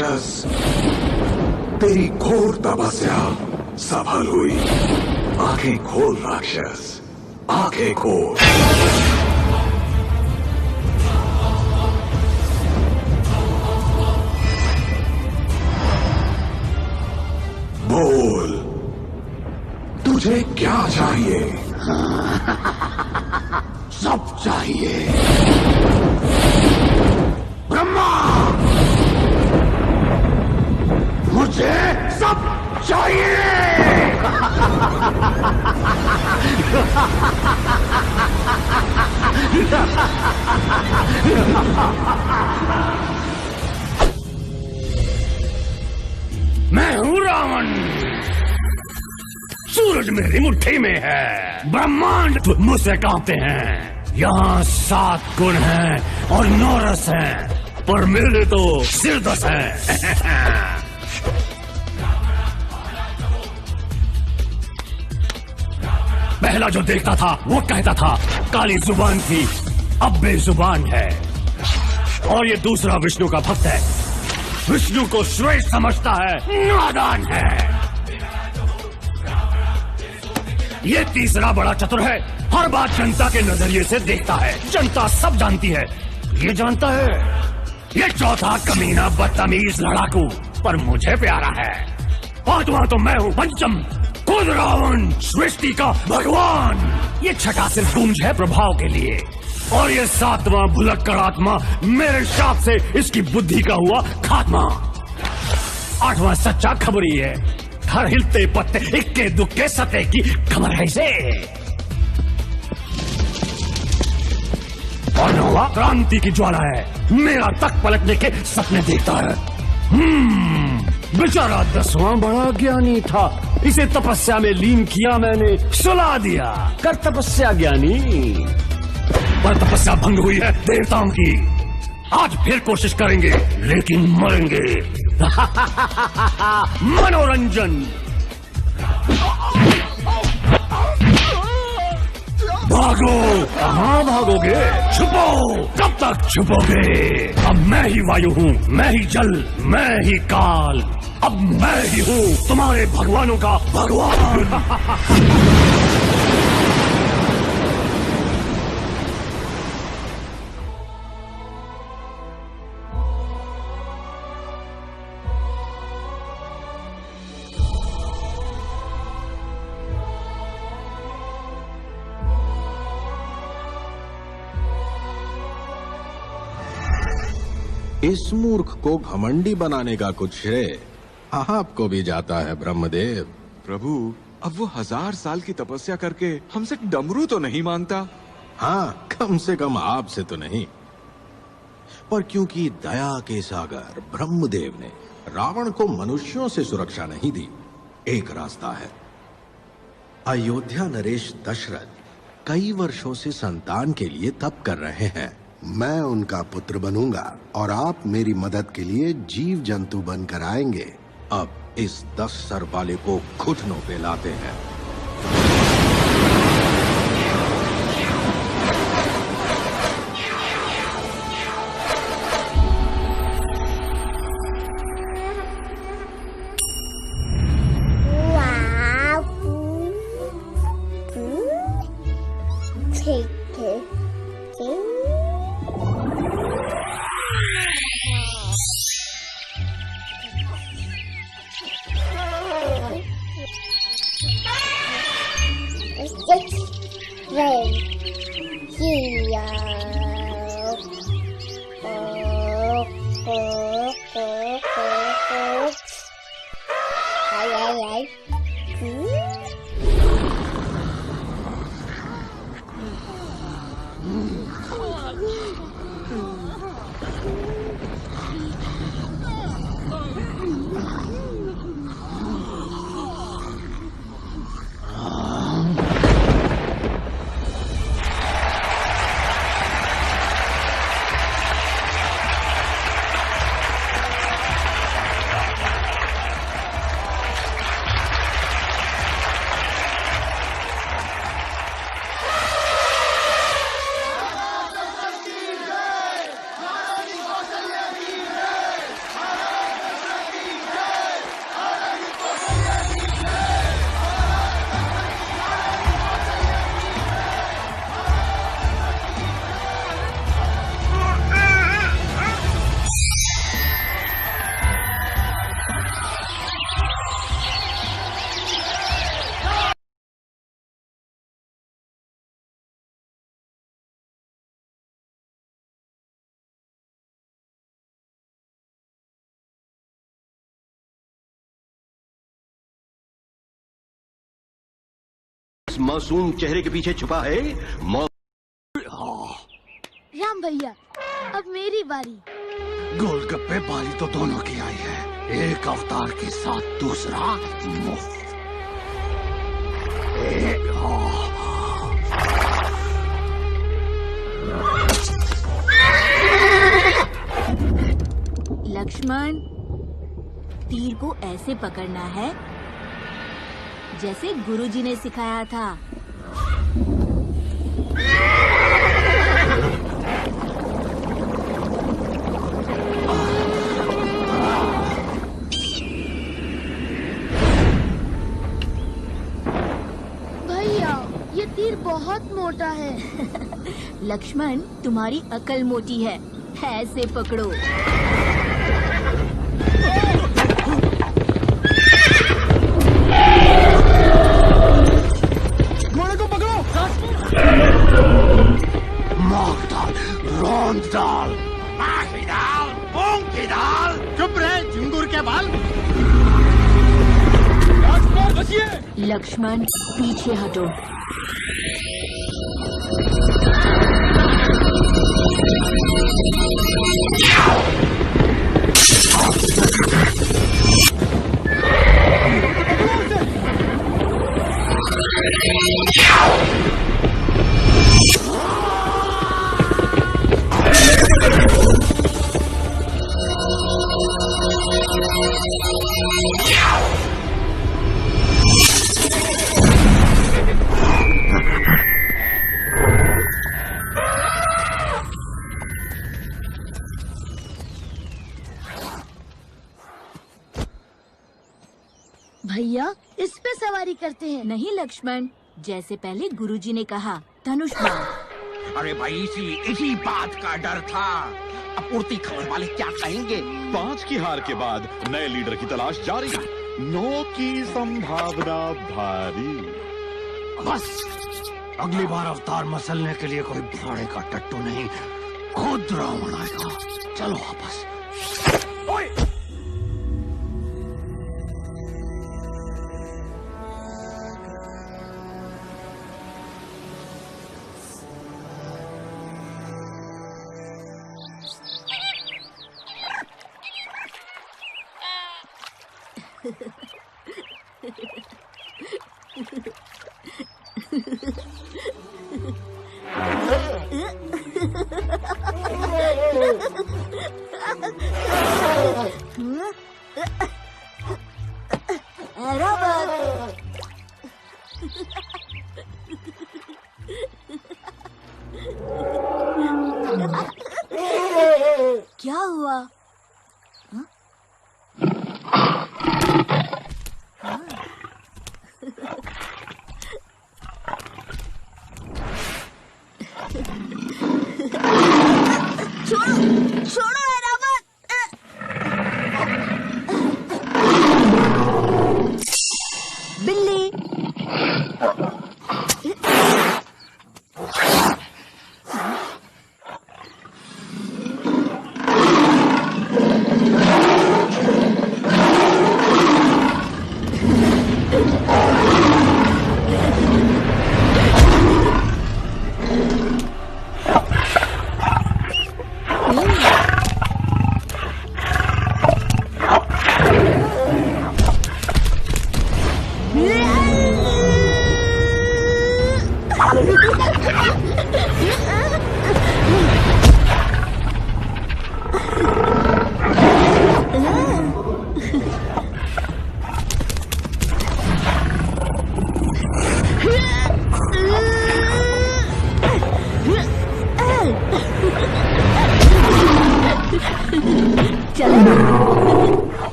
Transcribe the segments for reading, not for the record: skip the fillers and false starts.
राक्षस, तेरी घोर तपस्या सफल हुई। आंखें खोल राक्षस, आंखें खोल। बोल, तुझे क्या चाहिए? सब चाहिए। ब्रह्मा, मुझे सब चाहिए। मैं हूँ रावण। सूरज मेरी मुट्ठी में है, ब्रह्मांड मुझसे कांपते हैं। यहाँ 7 गुण हैं और 9 रस हैं, पर मेरे तो सिर 10 हैं। पहला जो देखता था वो कहता था काली जुबान थी, अब बेजुबान है। और ये दूसरा विष्णु का भक्त है, विष्णु को श्रेष्ठ समझता है, नादान है। ये तीसरा बड़ा चतुर है, हर बात जनता के नजरिए से देखता है। जनता सब जानती है, ये जानता है। ये चौथा कमीना बदतमीज लड़ाकू, पर मुझे प्यारा है। पांचवा तो मैं हूँ पंचम, खुद रावण, सृष्टि का भगवान। ये छठा सिर्फ गूंज है प्रभाव के लिए, और ये 7वां भुलक्कड़ आत्मा मेरे शाप से इसकी बुद्धि का हुआ खात्मा। 8वां सच्चा खबरी है, हर हिलते पत्ते इक्के दुक्के सते की खबर है इसे। और 9वां क्रांति की ज्वाला है, मेरा तक पलटने के सपने देखता है। बेचारा 10वां बड़ा ज्ञानी था, इसे तपस्या में लीन किया मैंने, सुला दिया कर तपस्या ज्ञानी। पर तपस्या भंग हुई है देवताओं की, आज फिर कोशिश करेंगे लेकिन मरेंगे। मनोरंजन। भागो, कहाँ भागोगे? छुपो, कब तक छुपोगे? अब मैं ही वायु हूँ, मैं ही जल, मैं ही काल, अब मैं ही हूँ तुम्हारे भगवानों का भगवान। इस मूर्ख को घमंडी बनाने का कुछ श्रेय आपको भी जाता है ब्रह्मदेव। प्रभु, अब वो 1000 साल की तपस्या करके हमसे डमरू तो नहीं मांगता। हाँ, कम से कम आपसे तो नहीं, पर क्योंकि दया के सागर ब्रह्मदेव ने रावण को मनुष्यों से सुरक्षा नहीं दी, एक रास्ता है। अयोध्या नरेश दशरथ कई वर्षों से संतान के लिए तप कर रहे हैं। मैं उनका पुत्र बनूंगा और आप मेरी मदद के लिए जीव जंतु बनकर आएंगे। अब इस 10 सर वाले को घुटनों पे लाते हैं। इस मासूम चेहरे के पीछे छुपा है राम भैया, अब मेरी बारी। गोलगप्पे बारी तो दोनों की आई है, एक अवतार के साथ दूसरा मुफ्त। लक्ष्मण, तीर को ऐसे पकड़ना है जैसे गुरुजी ने सिखाया था। भैया, ये तीर बहुत मोटा है। लक्ष्मण, तुम्हारी अकल मोटी है, ऐसे पकड़ो। घोड़े को पकड़ो। मार डाल, रौंद डाल, माखी डाल, मूंग की दाल। चुप रहे झिंगुर के बाल। लक्ष्मण, पीछे हटो। भैया, इस पे सवारी करते हैं। नहीं लक्ष्मण, जैसे पहले गुरुजी ने कहा, धनुष बाण। अरे भाई, इसी बात का डर था। आपूर्ति खबर वाले क्या कहेंगे? 5 की हार के बाद नए लीडर की तलाश जारी। 9 की संभावना भारी। बस अगली बार अवतार मसलने के लिए कोई भाड़े का टट्टू नहीं, खुद रावण आएगा। चलो वापस। क्या हुआ? छोड़ो, छोड़ो ऐरावत।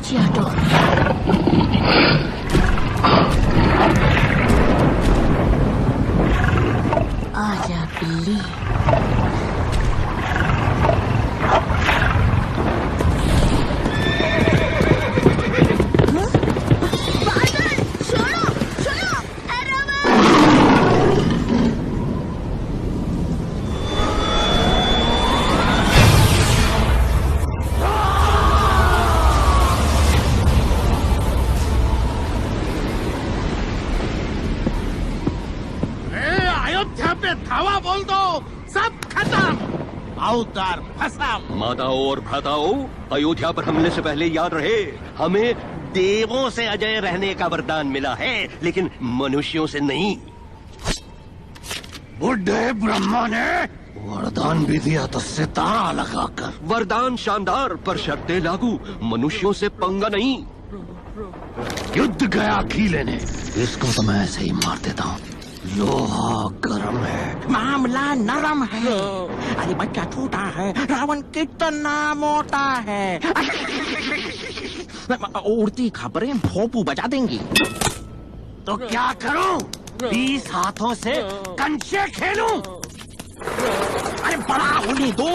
पीछे हटो। आजा बिल्ली। धावा बोल दो, सब खत्म। अवतार खत्म। माताओं और भ्राताओं, अयोध्या पर हमले से पहले याद रहे, हमें देवों से अजय रहने का वरदान मिला है, लेकिन मनुष्यों से नहीं। बुढ़े ब्रह्मा ने वरदान भी दिया तो सितारा लगाकर। वरदान शानदार पर शर्तें लागू, मनुष्यों से पंगा नहीं। युद्ध गया खीले ने, इसको तो मैं ऐसे ही मार देता हूँ। लोहा गर्म है, मामला नरम है। अरे बच्चा छोटा है, रावण कितना मोटा है। उड़ती खबरें भोपू बजा देंगी। तो क्या करूं? 20 हाथों से कंचे खेलूं? अरे बड़ा होने दो,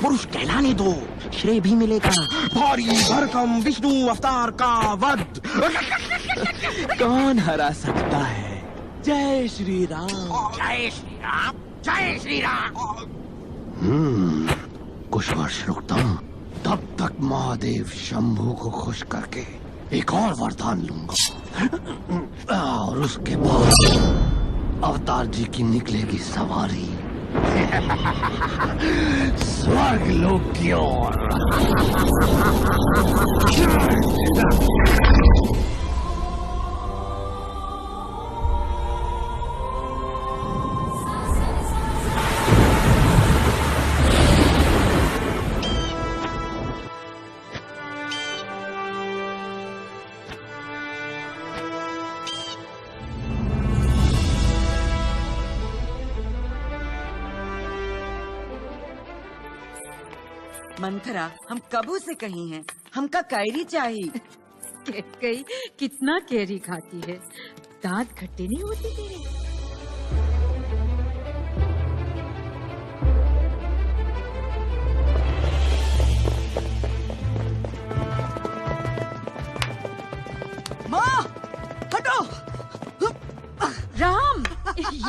पुरुष कहलाने दो, श्रेय भी मिलेगा। भारी भरकम विष्णु अवतार का वध कौन हरा सकता है? जय श्री राम। जय श्री राम, जय श्री राम। कुछ वर्ष रुकता हूँ, तब तक महादेव शंभू को खुश करके एक और वरदान लूंगा, और उसके बाद अवतार जी की निकलेगी सवारी स्वर्ग लोक की ओर। मंथरा, हम कबू से कहीं हैं, हमका कैरी चाहिए। कई कितना कैरी खाती है, दांत खट्टे नहीं होते तेरे? माँ, हटो। राम,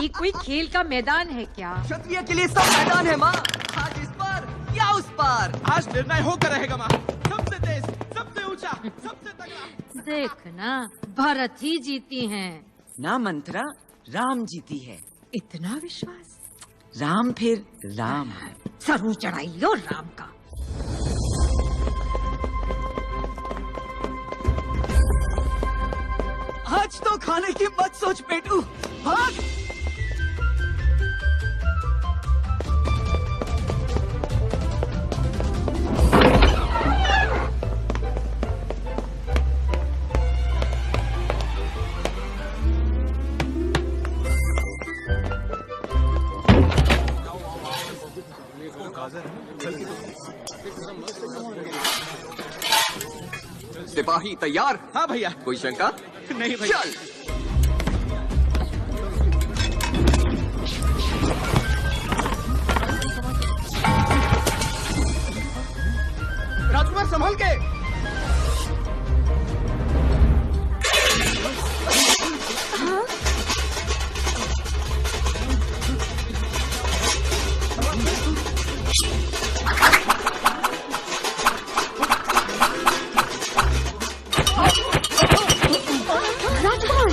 ये कोई खेल का मैदान है क्या? क्षत्रिय के लिए सब मैदान है माँ। आज इस पर या उस पर, आज निर्णय होकर रहेगा माँ। सबसे तेज, सबसे ऊंचा, सबसे तगड़ा। देखना, भरत ही जीती हैं। ना मंथरा, राम जीती है। इतना विश्वास? राम फिर राम है। सरू चढ़ाइयो राम का। आज तो खाने की मत सोच पेटू, भाग। सिपाही तैयार? हाँ भैया। कोई शंका? नहीं भैया। चल। राजकुमार संभल के। राजकुमार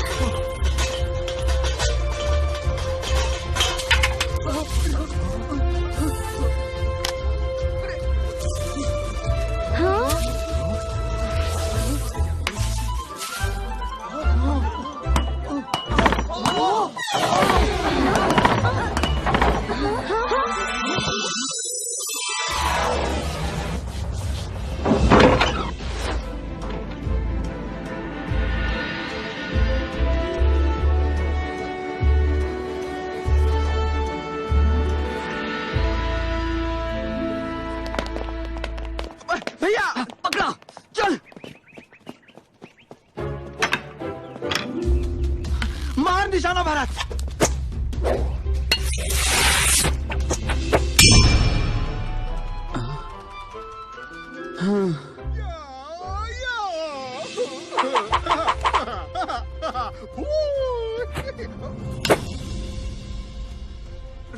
भारत।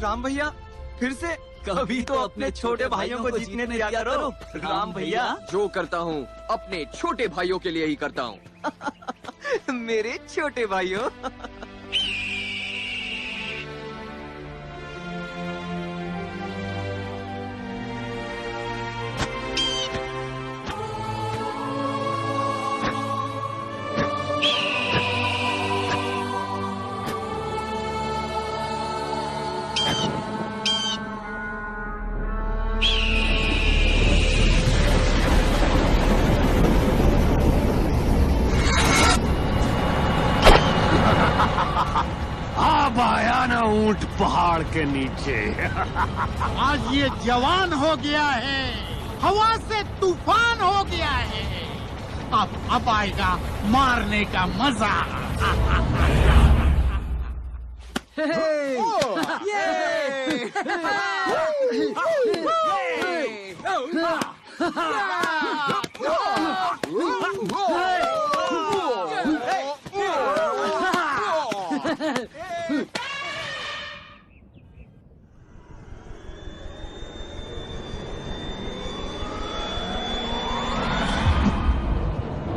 राम भैया फिर से कभी तो अपने छोटे भाइयों को जीतने दिया करो। राम भैया जो करता हूँ अपने छोटे भाइयों के लिए ही करता हूँ। मेरे छोटे भाइयों। ऊंट पहाड़ के नीचे। आज ये जवान हो गया है, हवा से तूफान हो गया है। अब आएगा मारने का मजा।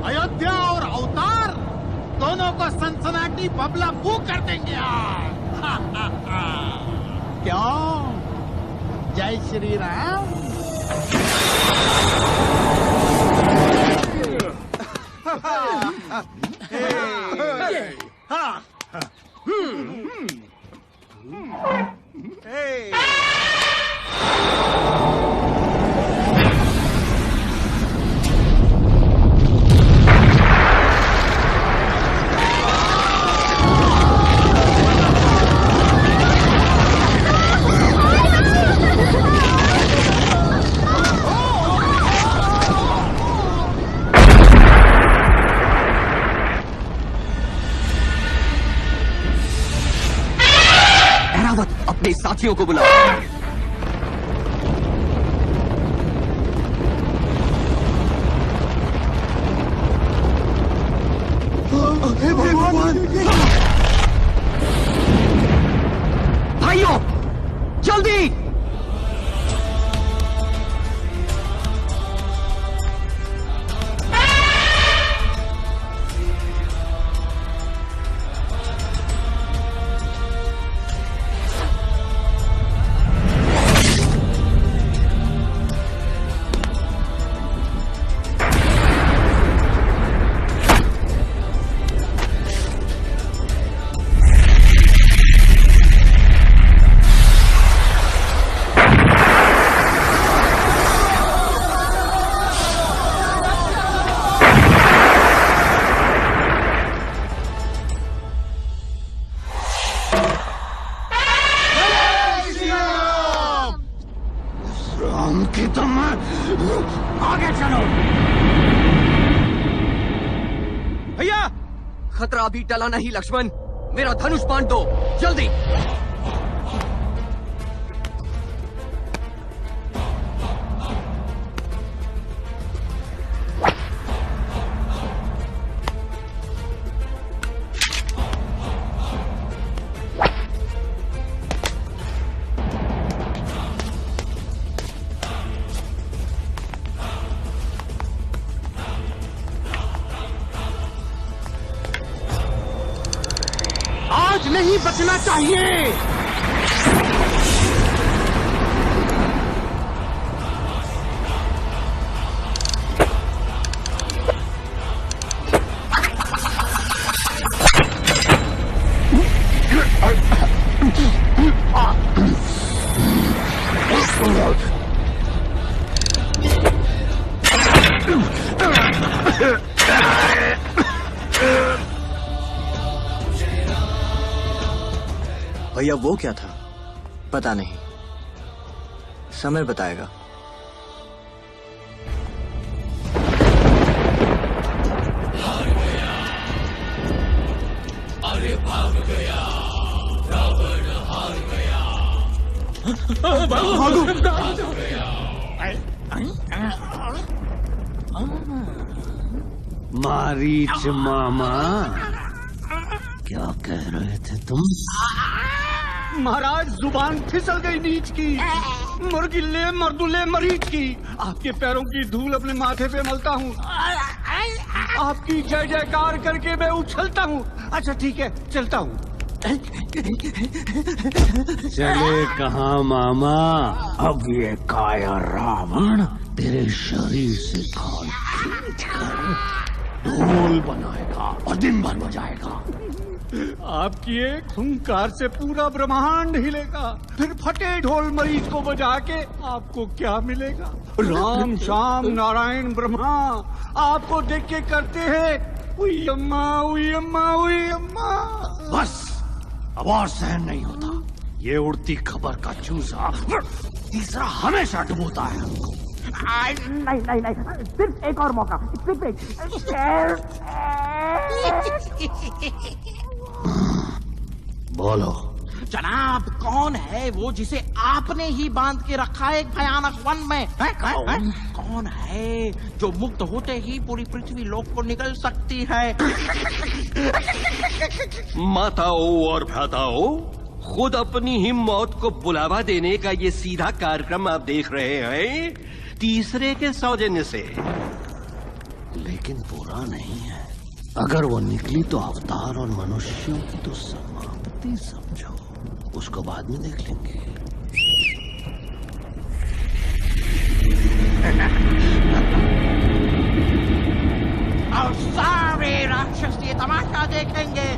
अयोध्या और अवतार दोनों को सनसनाटी बबला फू कर देंगे आज। क्यों? जय श्री राम। अपने साथियों को बुलाओ। भाइयों जल्दी। आगे चलो। भैया खतरा अभी टला नहीं लक्ष्मण, मेरा धनुष बाण दो जल्दी। आज नहीं बचना चाहिए। भैया वो क्या था? पता नहीं, समय बताएगा। अरे भाग गया। मारीच मामा, क्या कह रहे थे तुम? महाराज जुबान फिसल गई नीच की, मुर्गिल्ले मर्दुल्ले मरीज की। आपके पैरों की धूल अपने माथे पे मलता हूँ, आपकी जय जयकार करके मैं उछलता हूँ। अच्छा ठीक है, चलता हूँ। चले कहाँ मामा? अब ये काया रावण तेरे शरीर से खाल खींच कर ढोल बनाएगा और दिन भर बजाएगा। आपकी एक हुंकार से पूरा ब्रह्मांड हिलेगा। फिर फटे ढोल मरीज को बजा के आपको क्या मिलेगा? राम श्याम नारायण ब्रह्मा आपको देख के करते हैं उई अम्मा उई अम्मा उई अम्मा। बस अब और सहन नहीं होता। ये उड़ती खबर का चूसा तीसरा हमेशा डुबोता है हमको। नहीं, सिर्फ एक और मौका, सिर्फ एक। बोलो जनाब, कौन है वो जिसे आपने ही बांध के रखा है एक भयानक वन में? कौन है जो मुक्त होते ही पूरी पृथ्वी लोक को निकल सकती है? माताओं और भ्राताओं, खुद अपनी ही मौत को बुलावा देने का ये सीधा कार्यक्रम आप देख रहे हैं, तीसरे के सौजन्य से। लेकिन बुरा नहीं है। अगर वो निकली तो अवतार और मनुष्यों की तो समाप्ति समझो, उसको बाद में देख लेंगे। और सारे राक्षस ये तमाशा देखेंगे।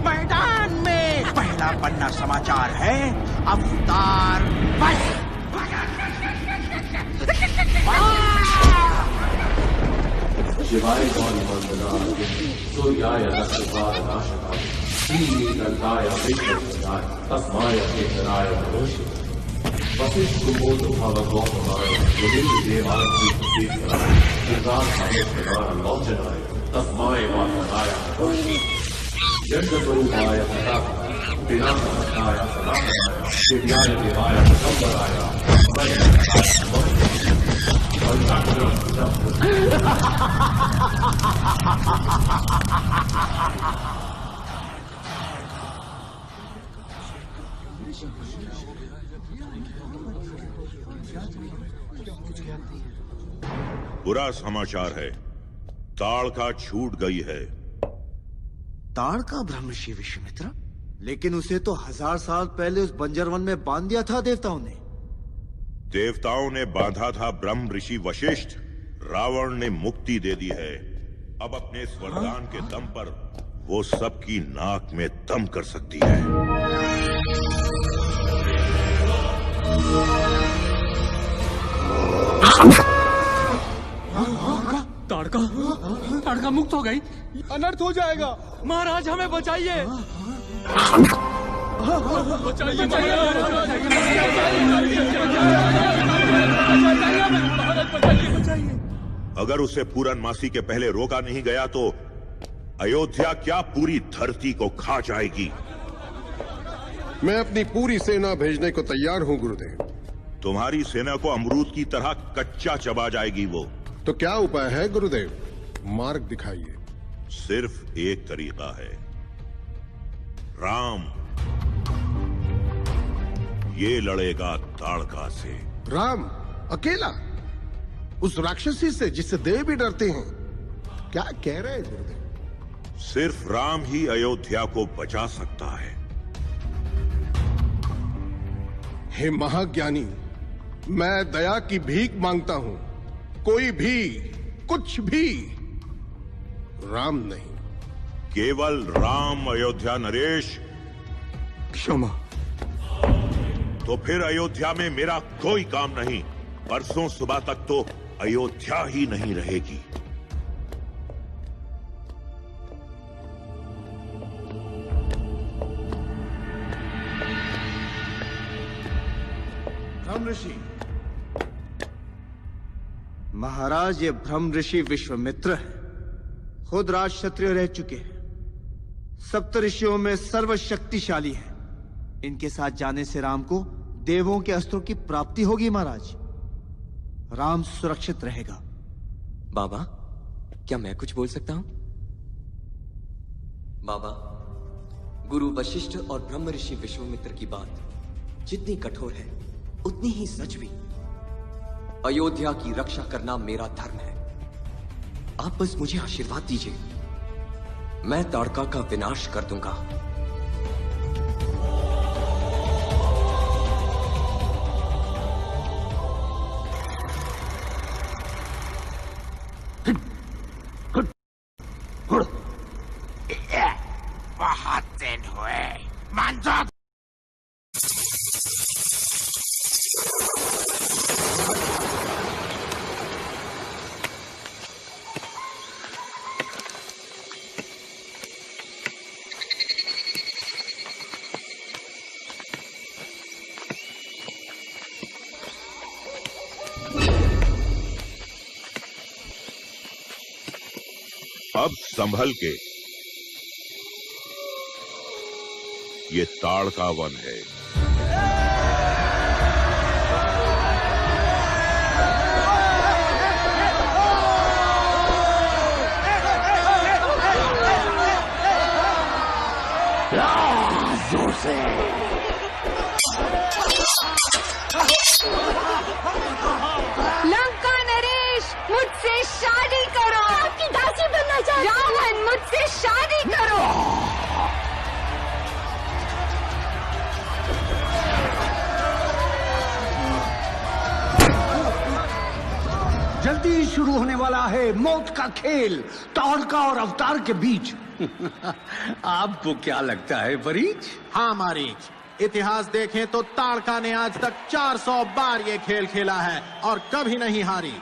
मैदान में पहला पन्ना समाचार है, अवतार बस। शिवाय गौरीवंदनाय सूर्याय नक्षत्राय श्रीनीलकाय विष्णुपदाय तस्माय केतनाय नमोः। वसिष्ठकुमार भवगोपमाय मुनिदेवाय लोचनाय तस्माय वासनाय नमोः। यज्ञस्वरूपाय सदा विनाशनाय सदानंदाय दिव्याय देवाय दिगंबराय बुरा समाचार है, ताड़का छूट गई है। ताड़का ब्रह्मर्षि विश्वामित्र? लेकिन उसे तो 1000 साल पहले उस बंजर वन में बांध दिया था देवताओं ने। देवताओं ने बांधा था ब्रह्म ऋषि वशिष्ठ, रावण ने मुक्ति दे दी है। अब अपने इस वरदान के दम पर वो सबकी नाक में दम कर सकती है। ताड़का मुक्त हो गई। अनर्थ हो जाएगा। महाराज हमें बचाइए। अगर उसे पूरनमासी के पहले रोका नहीं गया तो अयोध्या क्या पूरी धरती को खा जाएगी। मैं अपनी पूरी सेना भेजने को तैयार हूं गुरुदेव। तुम्हारी सेना को अमरूद की तरह कच्चा चबा जाएगी वो। तो क्या उपाय है गुरुदेव? मार्ग दिखाइए। सिर्फ एक तरीका है, राम ये लड़ेगा ताड़का से। राम अकेला? उस राक्षसी से जिससे देव भी डरते हैं? क्या कह रहे हैं गुरुदेव? सिर्फ राम ही अयोध्या को बचा सकता है। हे महाज्ञानी, मैं दया की भीख मांगता हूं। कोई भी, कुछ भी, राम नहीं। केवल राम अयोध्या नरेश। क्षमा। तो फिर अयोध्या में मेरा कोई काम नहीं। परसों सुबह तक तो अयोध्या ही नहीं रहेगी। ब्रह्म ऋषि महाराज, ये ब्रह्म ऋषि विश्वामित्र है। खुद राज क्षत्रिय रह चुके हैं, सप्त ऋषियों में सर्वशक्तिशाली है। इनके साथ जाने से राम को देवों के अस्त्रों की प्राप्ति होगी महाराज। राम सुरक्षित रहेगा। बाबा, क्या मैं कुछ बोल सकता हूं? बाबा, गुरु वशिष्ठ और ब्रह्म ऋषि विश्वामित्र की बात जितनी कठोर है उतनी ही सच भी। अयोध्या की रक्षा करना मेरा धर्म है। आप बस मुझे आशीर्वाद दीजिए, मैं ताड़का का विनाश कर दूंगा। बहुत दिन हुए, मान जाओ। अब संभल के, ये ताड़का वन है। जोर से लंका नरेश, मुझसे शादी करो। आपकी दासी बनना चाहती हूं। रावण, मुझसे शादी करो। जल्दी शुरू होने वाला है मौत का खेल ताड़का और अवतार के बीच। आपको क्या लगता है वरीज? हाँ मारीच, इतिहास देखें तो ताड़का ने आज तक 400 बार ये खेल खेला है और कभी नहीं हारी।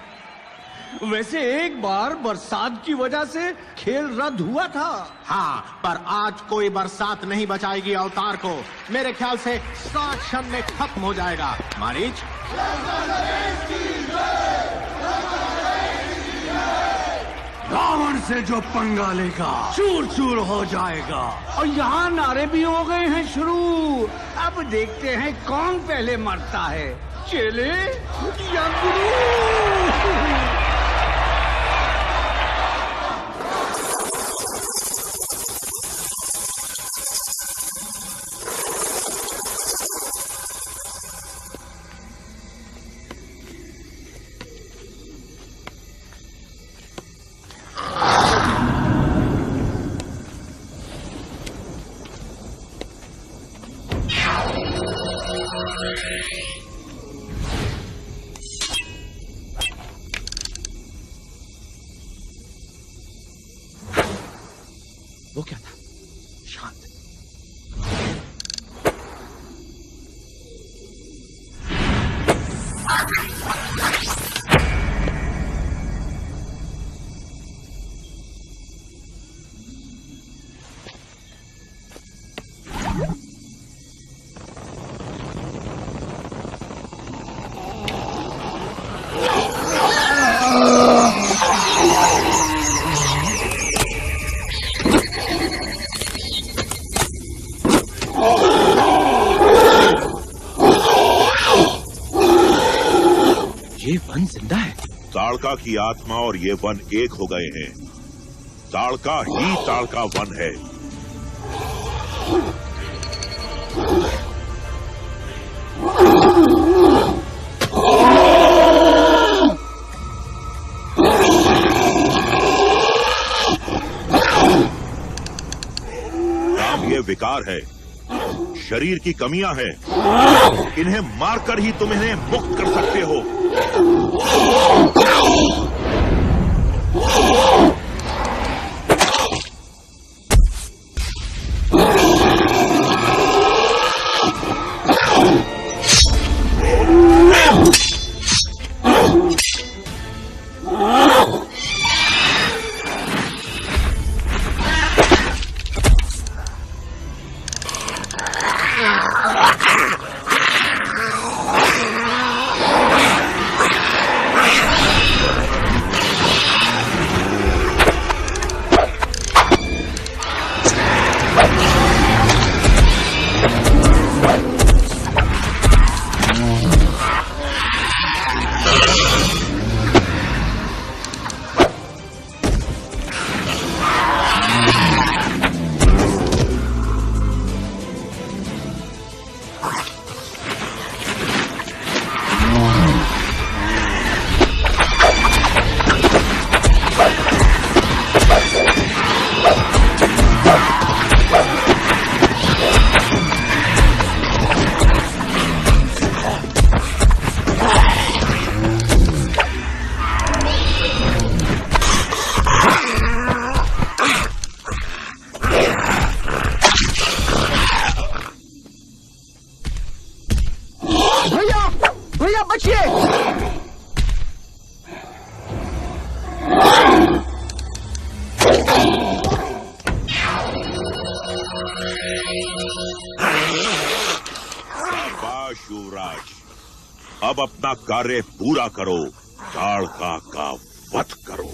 वैसे एक बार बरसात की वजह से खेल रद्द हुआ था। हाँ, पर आज कोई बरसात नहीं बचाएगी अवतार को। मेरे ख्याल से 60 क्षण में खत्म हो जाएगा। मारीच, रावण से जो पंगा लेगा चूर चूर हो जाएगा। और यहाँ नारे भी हो गए हैं शुरू। अब देखते हैं कौन पहले मरता है, चेले या गुरु। वो क्या था? शांत। ये वन जिंदा है। ताड़का की आत्मा और ये वन एक हो गए हैं। ताड़का ही ताड़का वन है। राम, ये विकार है, शरीर की कमियां हैं। इन्हें मारकर ही तुम इन्हें मुक्त कर सकते हो। अब अपना कार्य पूरा करो, ताड़का का वध करो।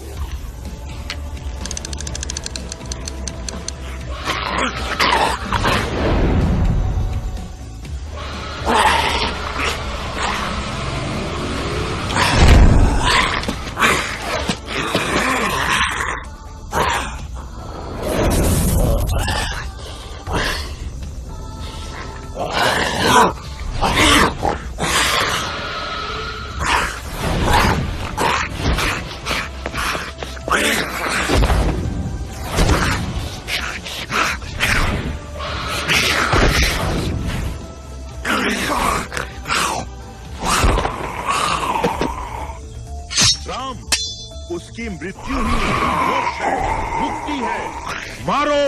उसकी मृत्यु ही मोक्ष है, मुक्ति है। मारो।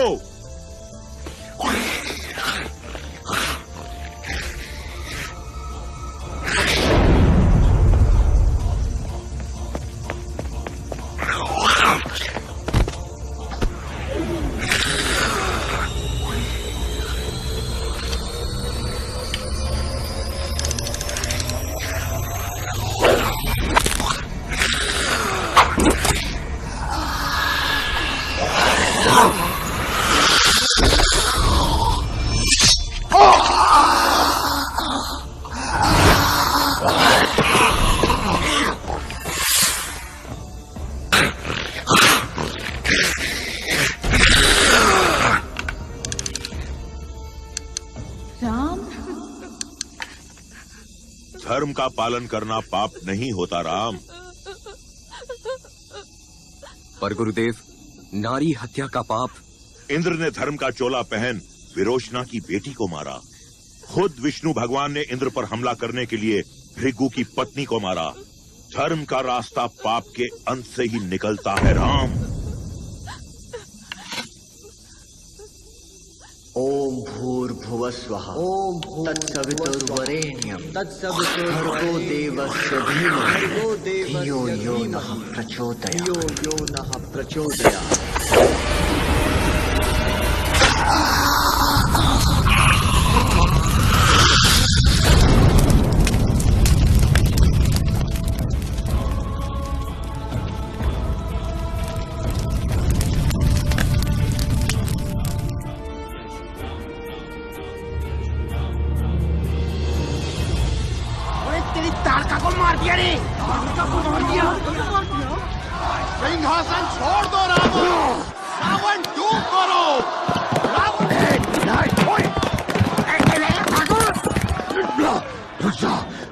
धर्म का पालन करना पाप नहीं होता राम। पर गुरुदेव, नारी हत्या का पाप। इंद्र ने धर्म का चोला पहन विरोचना की बेटी को मारा। खुद विष्णु भगवान ने इंद्र पर हमला करने के लिए भृगु की पत्नी को मारा। धर्म का रास्ता पाप के अंत से ही निकलता है राम। ओम भूर्भुवस्वः ओम तत्सवितुर्वरेण्यं भर्गो देवस्य धीमहि धियो यो नः प्रचोदयात्। सिंहासन छोड़ दो रावण, रावण दूर करो।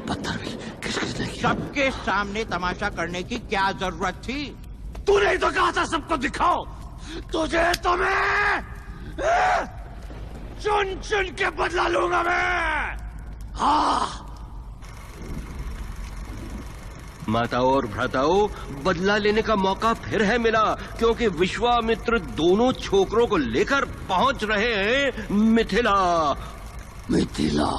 पत्थर भी किसने किया? सबके सामने तमाशा करने की क्या जरूरत थी? तूने ही तो कहा था सबको दिखाओ। तुझे तो मैं चुन चुन के बदला लूंगा मैं। हाँ, माताओं और भ्राताओं, बदला लेने का मौका फिर है मिला, क्योंकि विश्वामित्र दोनों छोकरों को लेकर पहुंच रहे हैं मिथिला। मिथिला।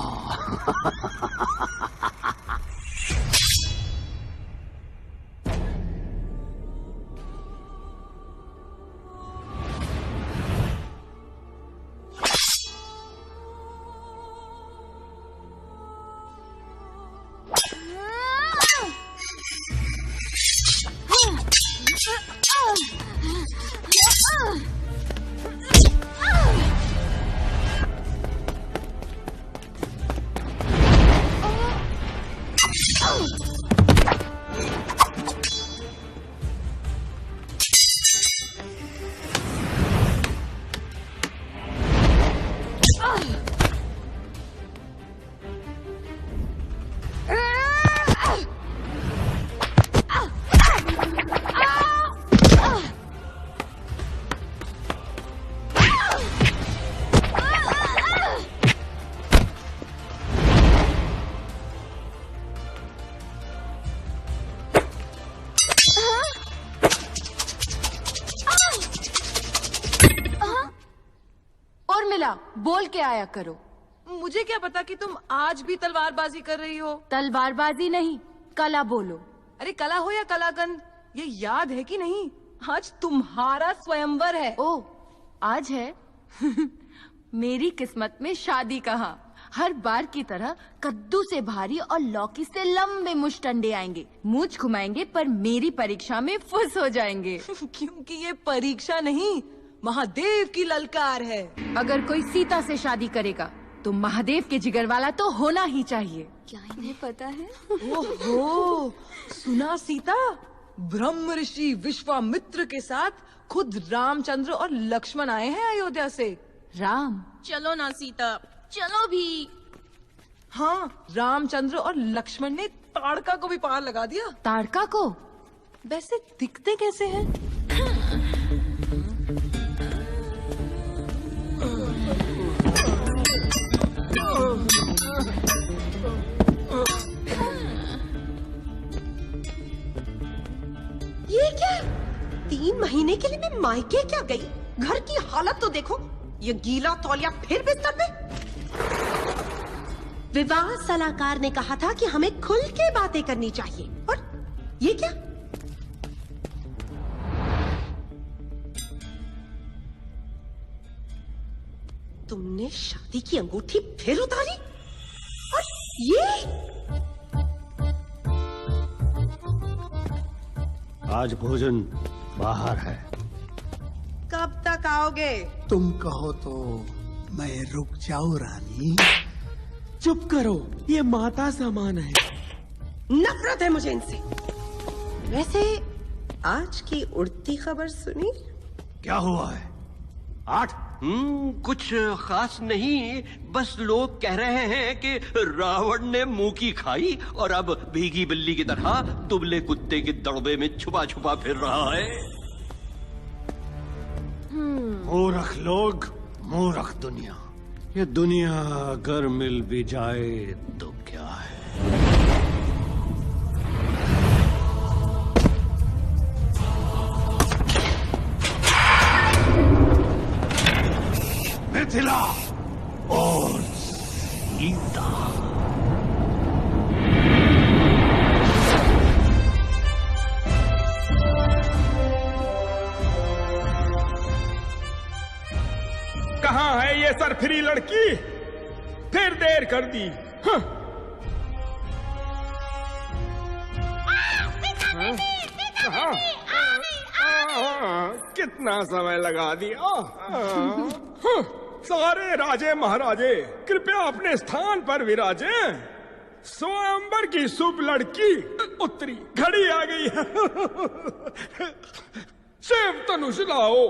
बोला, बोल के आया करो। मुझे क्या पता कि तुम आज भी तलवारबाजी कर रही हो। तलवारबाजी नहीं, कला बोलो। अरे कला हो या कलाकंद, ये याद है कि नहीं, आज तुम्हारा स्वयंवर है। ओ, आज है? मेरी किस्मत में शादी कहाँ। हर बार की तरह कद्दू से भारी और लौकी से लंबे मुश्तंडे आएंगे, मूंछ घुमाएंगे, पर मेरी परीक्षा में फुस हो जाएंगे। क्योंकि ये परीक्षा नहीं, महादेव की ललकार है। अगर कोई सीता से शादी करेगा तो महादेव के जिगर वाला तो होना ही चाहिए। क्या इन्हें पता है? ओहो, सुना सीता, ब्रह्म ऋषि विश्वामित्र के साथ खुद रामचंद्र और लक्ष्मण आए हैं अयोध्या से। राम? चलो ना सीता, चलो भी। हाँ, रामचंद्र और लक्ष्मण ने ताड़का को भी पार लगा दिया। ताड़का को? वैसे दिखते कैसे हैं? ये क्या? 3 महीने के लिए मैं मायके क्या गई? घर की हालत तो देखो, ये गीला तौलिया फिर बिस्तर पे। विवाह सलाहकार ने कहा था कि हमें खुल के बातें करनी चाहिए, और ये क्या? तुमने शादी की अंगूठी फिर उतारी? और ये? आज भोजन बाहर है। कब तक आओगे? तुम कहो तो मैं रुक जाऊं रानी। चुप करो, ये माता समान है। नफरत है मुझे इनसे। वैसे आज की उड़ती खबर सुनी? क्या हुआ है? 8? कुछ खास नहीं, बस लोग कह रहे हैं कि रावण ने मुंह की खाई और अब भीगी बिल्ली की तरह दुबले कुत्ते के दड़बे में छुपा छुपा फिर रहा है। मूर्ख लोग, मूर्ख दुनिया। ये दुनिया अगर मिल भी जाए तो क्या है? मिथिला और सीता। कहाँ है ये सरफिरी लड़की? फिर देर कर दी। हाँ। हाँ? कितना समय लगा दिया। हाँ। सारे राजे महाराजे कृपया अपने स्थान पर विराजे। स्वयंवर की शुभ लड़की उत्तरी घड़ी आ गई है। शिव धनुष लाओ।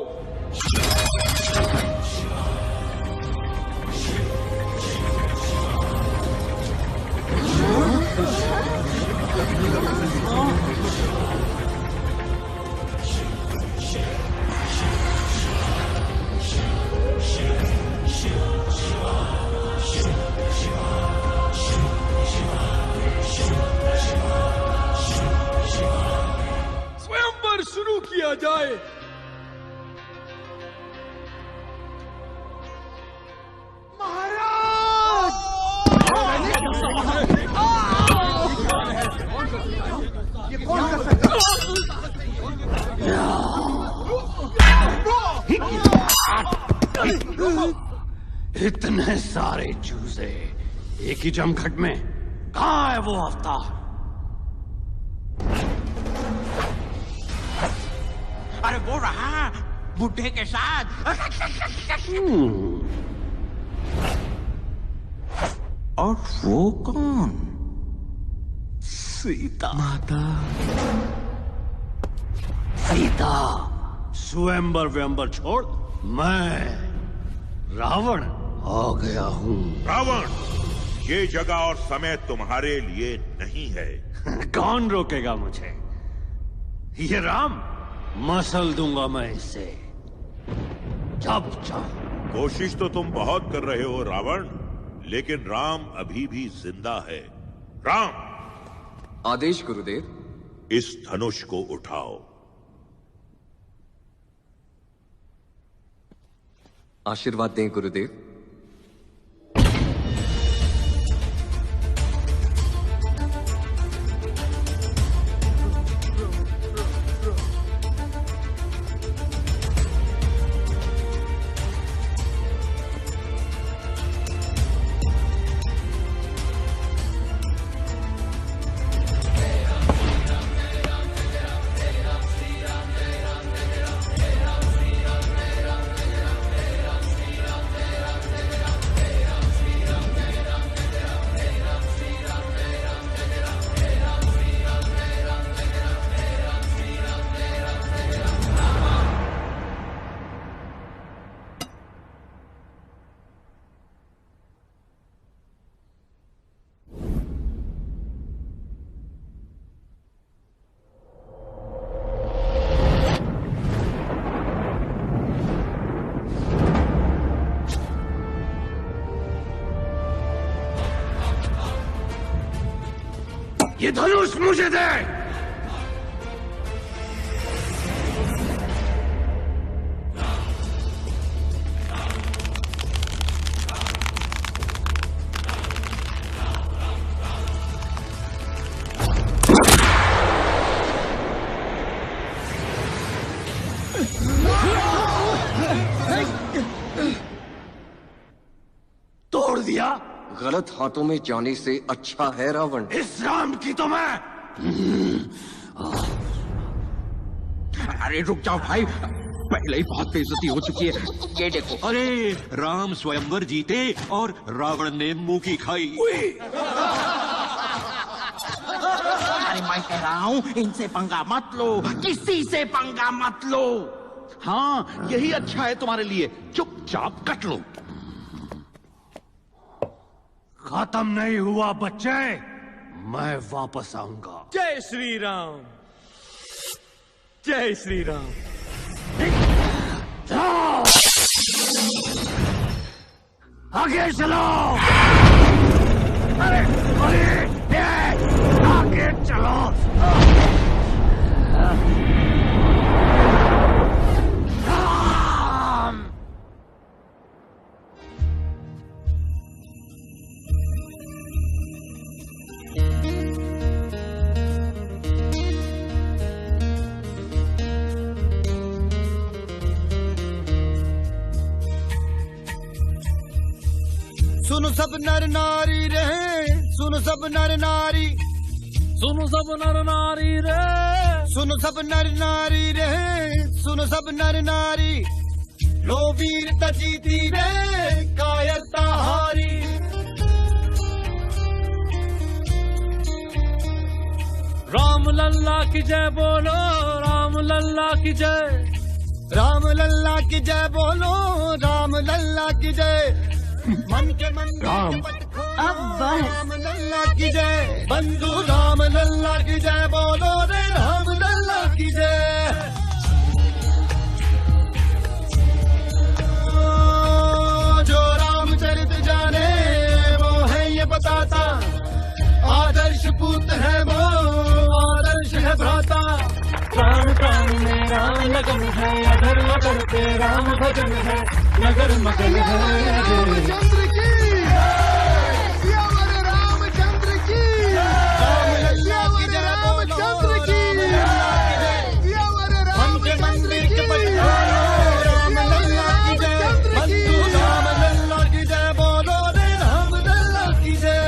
स्वयंवर शुरू किया जाए। इतने सारे चूजे एक ही जमघट में, कहाँ है वो अवतार? अरे वो रहा बुढ़े के साथ। और वो कौन? सीता। माता सीता। स्वयंवर व्यंबर छोड़ मैं रावण आ गया हूँ। रावण, ये जगह और समय तुम्हारे लिए नहीं है। कौन रोकेगा मुझे? ये राम, मसल दूंगा मैं इसे जब चाहूं। कोशिश तो तुम बहुत कर रहे हो रावण, लेकिन राम अभी भी जिंदा है। राम, आदेश गुरुदेव। इस धनुष को उठाओ। आशीर्वाद दें गुरुदेव। ये धनुष मुझे दे। तोड़ दिया। गलत हाथों में जाने से अच्छा है रावण। इस राम की तो मैं। अरे रुक जाओ भाई, पहले ही बहुत बेइज्जती हो चुकी है। ये देखो। अरे राम स्वयंवर जीते और रावण ने मुंह की खाई। अरे मैं कह रहा हूँ इनसे पंगा मत लो, किसी से पंगा मत लो। हाँ यही अच्छा है तुम्हारे लिए, चुपचाप कट लो। खत्म नहीं हुआ बच्चे, मैं वापस आऊंगा। जय श्री राम, जय श्री राम। आगे चलो। अरे आगे चलो। सुनो सब नर नारी रहे, सुनो सब नर नारी, सुनो सब नर नारी रे, सुनो सब नर नारी रहे, सुनो सब नर नारी। लो वीरता जीती रे, कायरता हारी। राम लल्ला की जय बोलो, राम लल्ला की जय, राम लल्ला की जय बोलो, राम लल्ला की जय। मन के मन राम अब राम लल्ला की जय, बंधु राम लल्ला की जय बोलो रे, राम लल्ला की जय। जो रामचरित जाने वो है ये बताता, आदर्श पुत्र है वो, आदर्श है भ्राता। प्राण प्राण में राम लगन है, अगर मगर पे राम भजन है, नगर मगन है। रामचंद्र की, रामचंद्र की, रामचंद्र की। मन के मंदिर के पठानो, राम लल्ला की जय, बंधु राम लल्ला की जय बोलो रे, राम लल्ला की जय।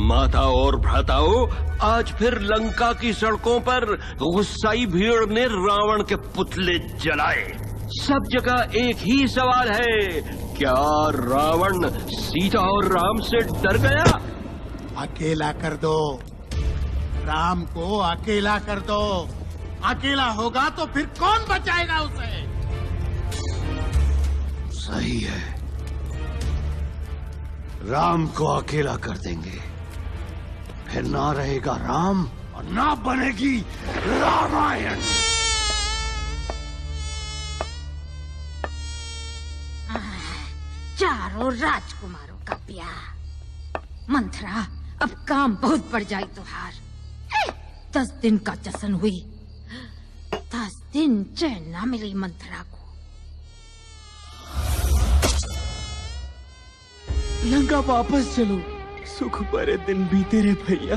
माता और भ्राताओं, आज फिर लंका की सड़कों पर गुस्साई भीड़ ने रावण के पुतले जलाए। सब जगह एक ही सवाल है, क्या रावण सीता और राम से डर गया? अकेला कर दो, राम को अकेला कर दो। अकेला होगा तो फिर कौन बचाएगा उसे? सही है, राम को अकेला कर देंगे, फिर ना रहेगा राम और ना बनेगी रामायण। चारों राजकुमारों का ब्याह। मंथरा, अब काम बहुत बढ़ जाए तुहार। 10 दिन का जश्न हुई, 10 दिन चैन ना मिली मंथरा को। लंका वापस चलो। सुख भरे दिन बीते रे भैया,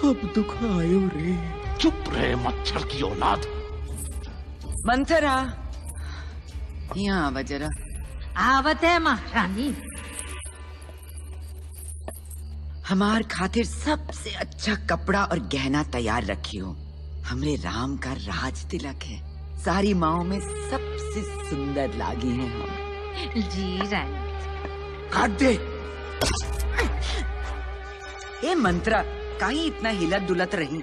अब दुख आयो रे। चुप रहे मच्छर की औलाद। मंथरा, यहाँ आवा जरा। आवत है महारानी। हमार खातिर सबसे अच्छा कपड़ा और गहना तैयार रखी हो। हमरे राम का राज तिलक है, सारी माओ में सबसे सुंदर लागी हैं हम। जी रानी। काट दे। ए मंत्रा, काहे इतना हिलत डुलत रही?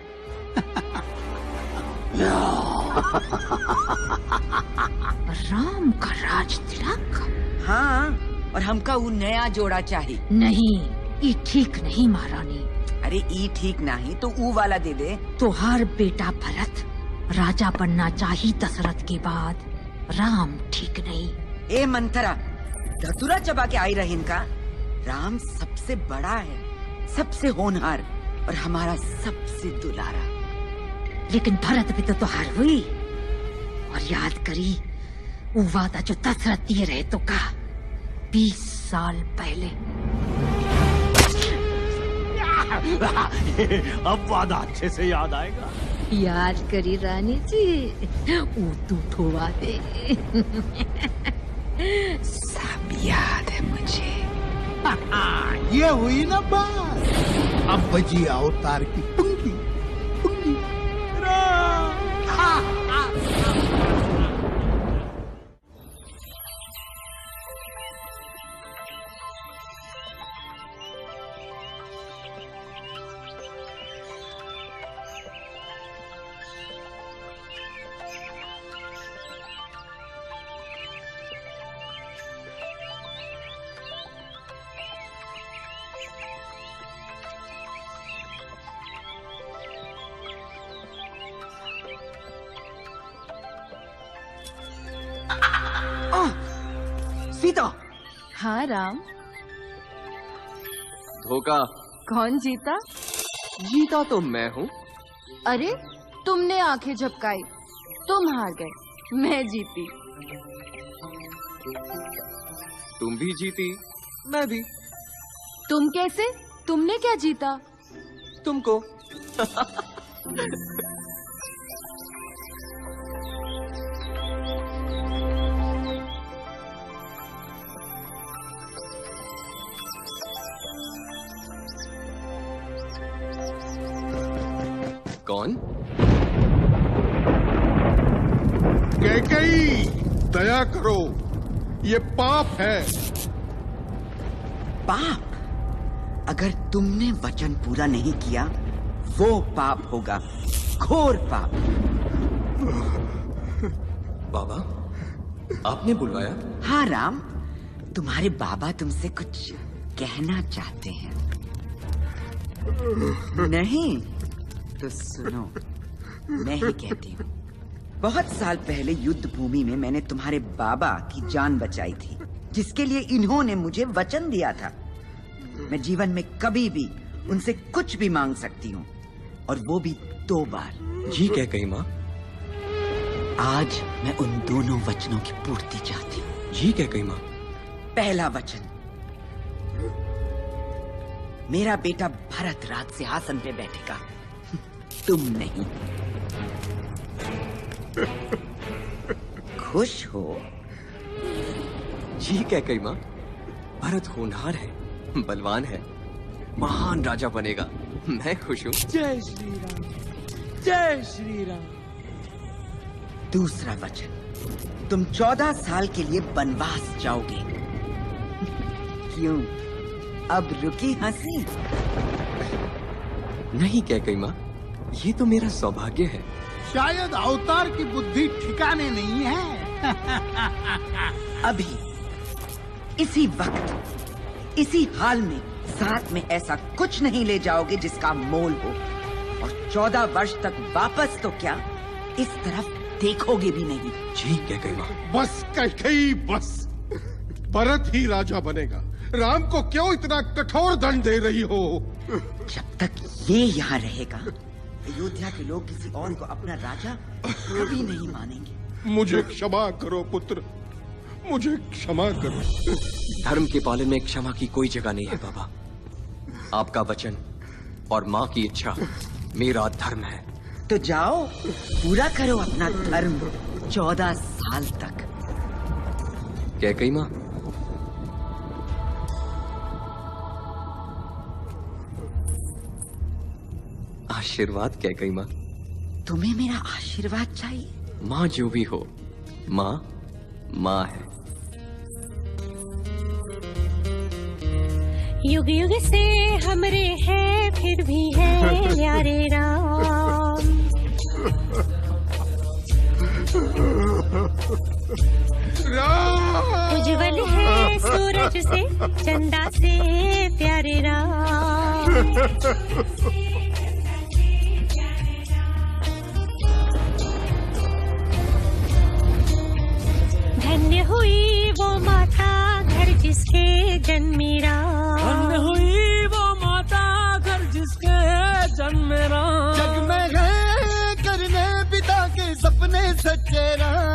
राम का राज तिलक? हाँ, और हमका वो नया जोड़ा चाहिए। नहीं, ये ठीक नहीं महारानी। अरे ई ठीक नहीं तो ऊ वाला दे दे। तुहार बेटा भरत राजा बनना चाहिए दशरथ के बाद। राम ठीक नहीं। ए मंथरा, धतुरा चबा के आई रही इनका। राम सबसे बड़ा है, सबसे होनहार और हमारा सबसे दुलारा। लेकिन भरत भी तो तुहार हुई। और याद करी वो वादा जो दशरथ दिए रहे तो का 20 साल पहले। अब वादा अच्छे से याद आएगा। याद करी रानी जी, वो टूठो वादे। सब याद है मुझे। ये हुई ना बात। अब बजी अवतार की पुंगी पुंगी। सीता। हाँ राम। धोखा। कौन जीता? जीता तो मैं हूँ। अरे तुमने आंखें झपकाई, तुम हार गए, मैं जीती। तुम भी जीती, मैं भी। तुम कैसे? तुमने क्या जीता? तुमको। कौन? कैकेयी, दया करो, ये पाप है। पाप? अगर तुमने वचन पूरा नहीं किया वो पाप होगा, घोर पाप। बाबा, आपने बुलवाया? हाँ राम, तुम्हारे बाबा तुमसे कुछ कहना चाहते हैं। नहीं तो सुनो, मैं ही कहती हूँ। बहुत साल पहले युद्ध भूमि में मैंने तुम्हारे बाबा की जान बचाई थी, जिसके लिए इन्होंने मुझे वचन दिया था। मैं जीवन में कभी भी उनसे कुछ भी मांग सकती हूँ, और वो भी 2 बार। जी कैकेयी माँ। आज मैं उन दोनों वचनों की पूर्ति चाहती हूँ। जी कैकेयी माँ। पहला वचन, मेरा बेटा भरत राज सिंहासन पे बैठेगा, तुम नहीं। खुश हो? जी कैकेयी माँ। भरत होनहार है, बलवान है, महान राजा बनेगा, मैं खुश हूँ। जय श्री राम, जय श्री राम। दूसरा वचन, तुम 14 साल के लिए वनवास जाओगे। क्यों, अब रुकी हंसी? नहीं कैकेयी माँ, ये तो मेरा सौभाग्य है। शायद अवतार की बुद्धि ठिकाने नहीं है। अभी इसी वक्त, इसी हाल में साथ में ऐसा कुछ नहीं ले जाओगे जिसका मोल हो, और 14 वर्ष तक वापस तो क्या, इस तरफ देखोगे भी नहीं। जी कैकेयी माँ। बस कैकेयी, बस। भरत ही राजा बनेगा। राम को क्यों इतना कठोर दंड दे रही हो? जब तक ये यहाँ रहेगा, अयोध्या के लोग किसी और को अपना राजा कभी नहीं मानेंगे। मुझे क्षमा करो पुत्र, मुझे क्षमा करो। धर्म के पालन में क्षमा की कोई जगह नहीं है बाबा। आपका वचन और माँ की इच्छा मेरा धर्म है। तो जाओ, पूरा करो अपना धर्म 14 साल तक। कैकई माँ, आशीर्वाद कैकई माँ। तुम्हें मेरा आशीर्वाद चाहिए? माँ जो भी हो, माँ माँ है। युग युग से हमरे हैं फिर भी है प्यारे राम। उज्जवल है सूरज से चंदा से प्यारे राम। धन्य हुई वो माता घर जिसके जन्मे राम। धन्य हुई वो माता घर जिसके जन्मे राम। जग में गए करने पिता के सपने सच्चे राम।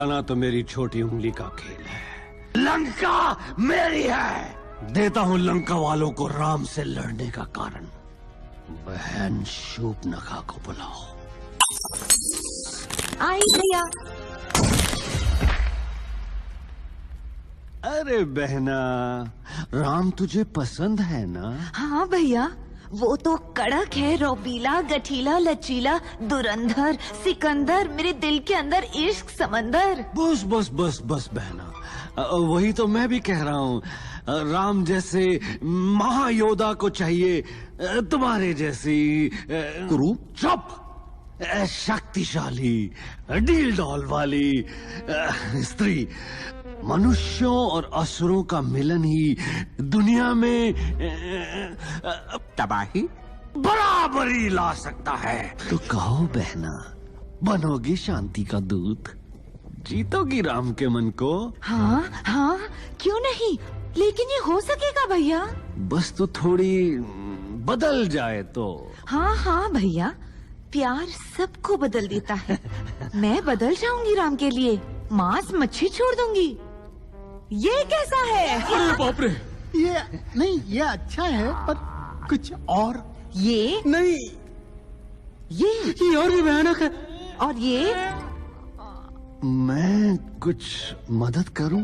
ना तो मेरी छोटी उंगली का खेल है। लंका मेरी है। देता हूं लंका वालों को राम से लड़ने का कारण। बहन शूर्पणखा को बुलाओ। आई भैया। अरे बहना, राम तुझे पसंद है ना? हाँ भैया, वो तो कड़क है, रौबीला, गठीला, लचीला, दुरंधर, सिकंदर, मेरे दिल के अंदर इश्क समंदर। बस बस बस बस बहना, वही तो मैं भी कह रहा हूँ। राम जैसे महायोद्धा को चाहिए तुम्हारे जैसी गुरु चुप, शक्तिशाली डील डॉल वाली स्त्री। मनुष्यों और असुरों का मिलन ही दुनिया में तबाही बराबरी ला सकता है। तो कहो बहना, बनोगी शांति का दूत? जीतोगी राम के मन को? हाँ हाँ, क्यों नहीं, लेकिन ये हो सकेगा भैया? बस तो थोड़ी बदल जाए तो। हाँ हाँ भैया, प्यार सबको बदल देता है। मैं बदल जाऊंगी राम के लिए, मांस मच्छी छोड़ दूंगी। ये कैसा है? अरे बाप रे! ये नहीं, ये अच्छा है, पर कुछ और। ये नहीं, ये और भी भयानक है। और ये मैं कुछ मदद करूं?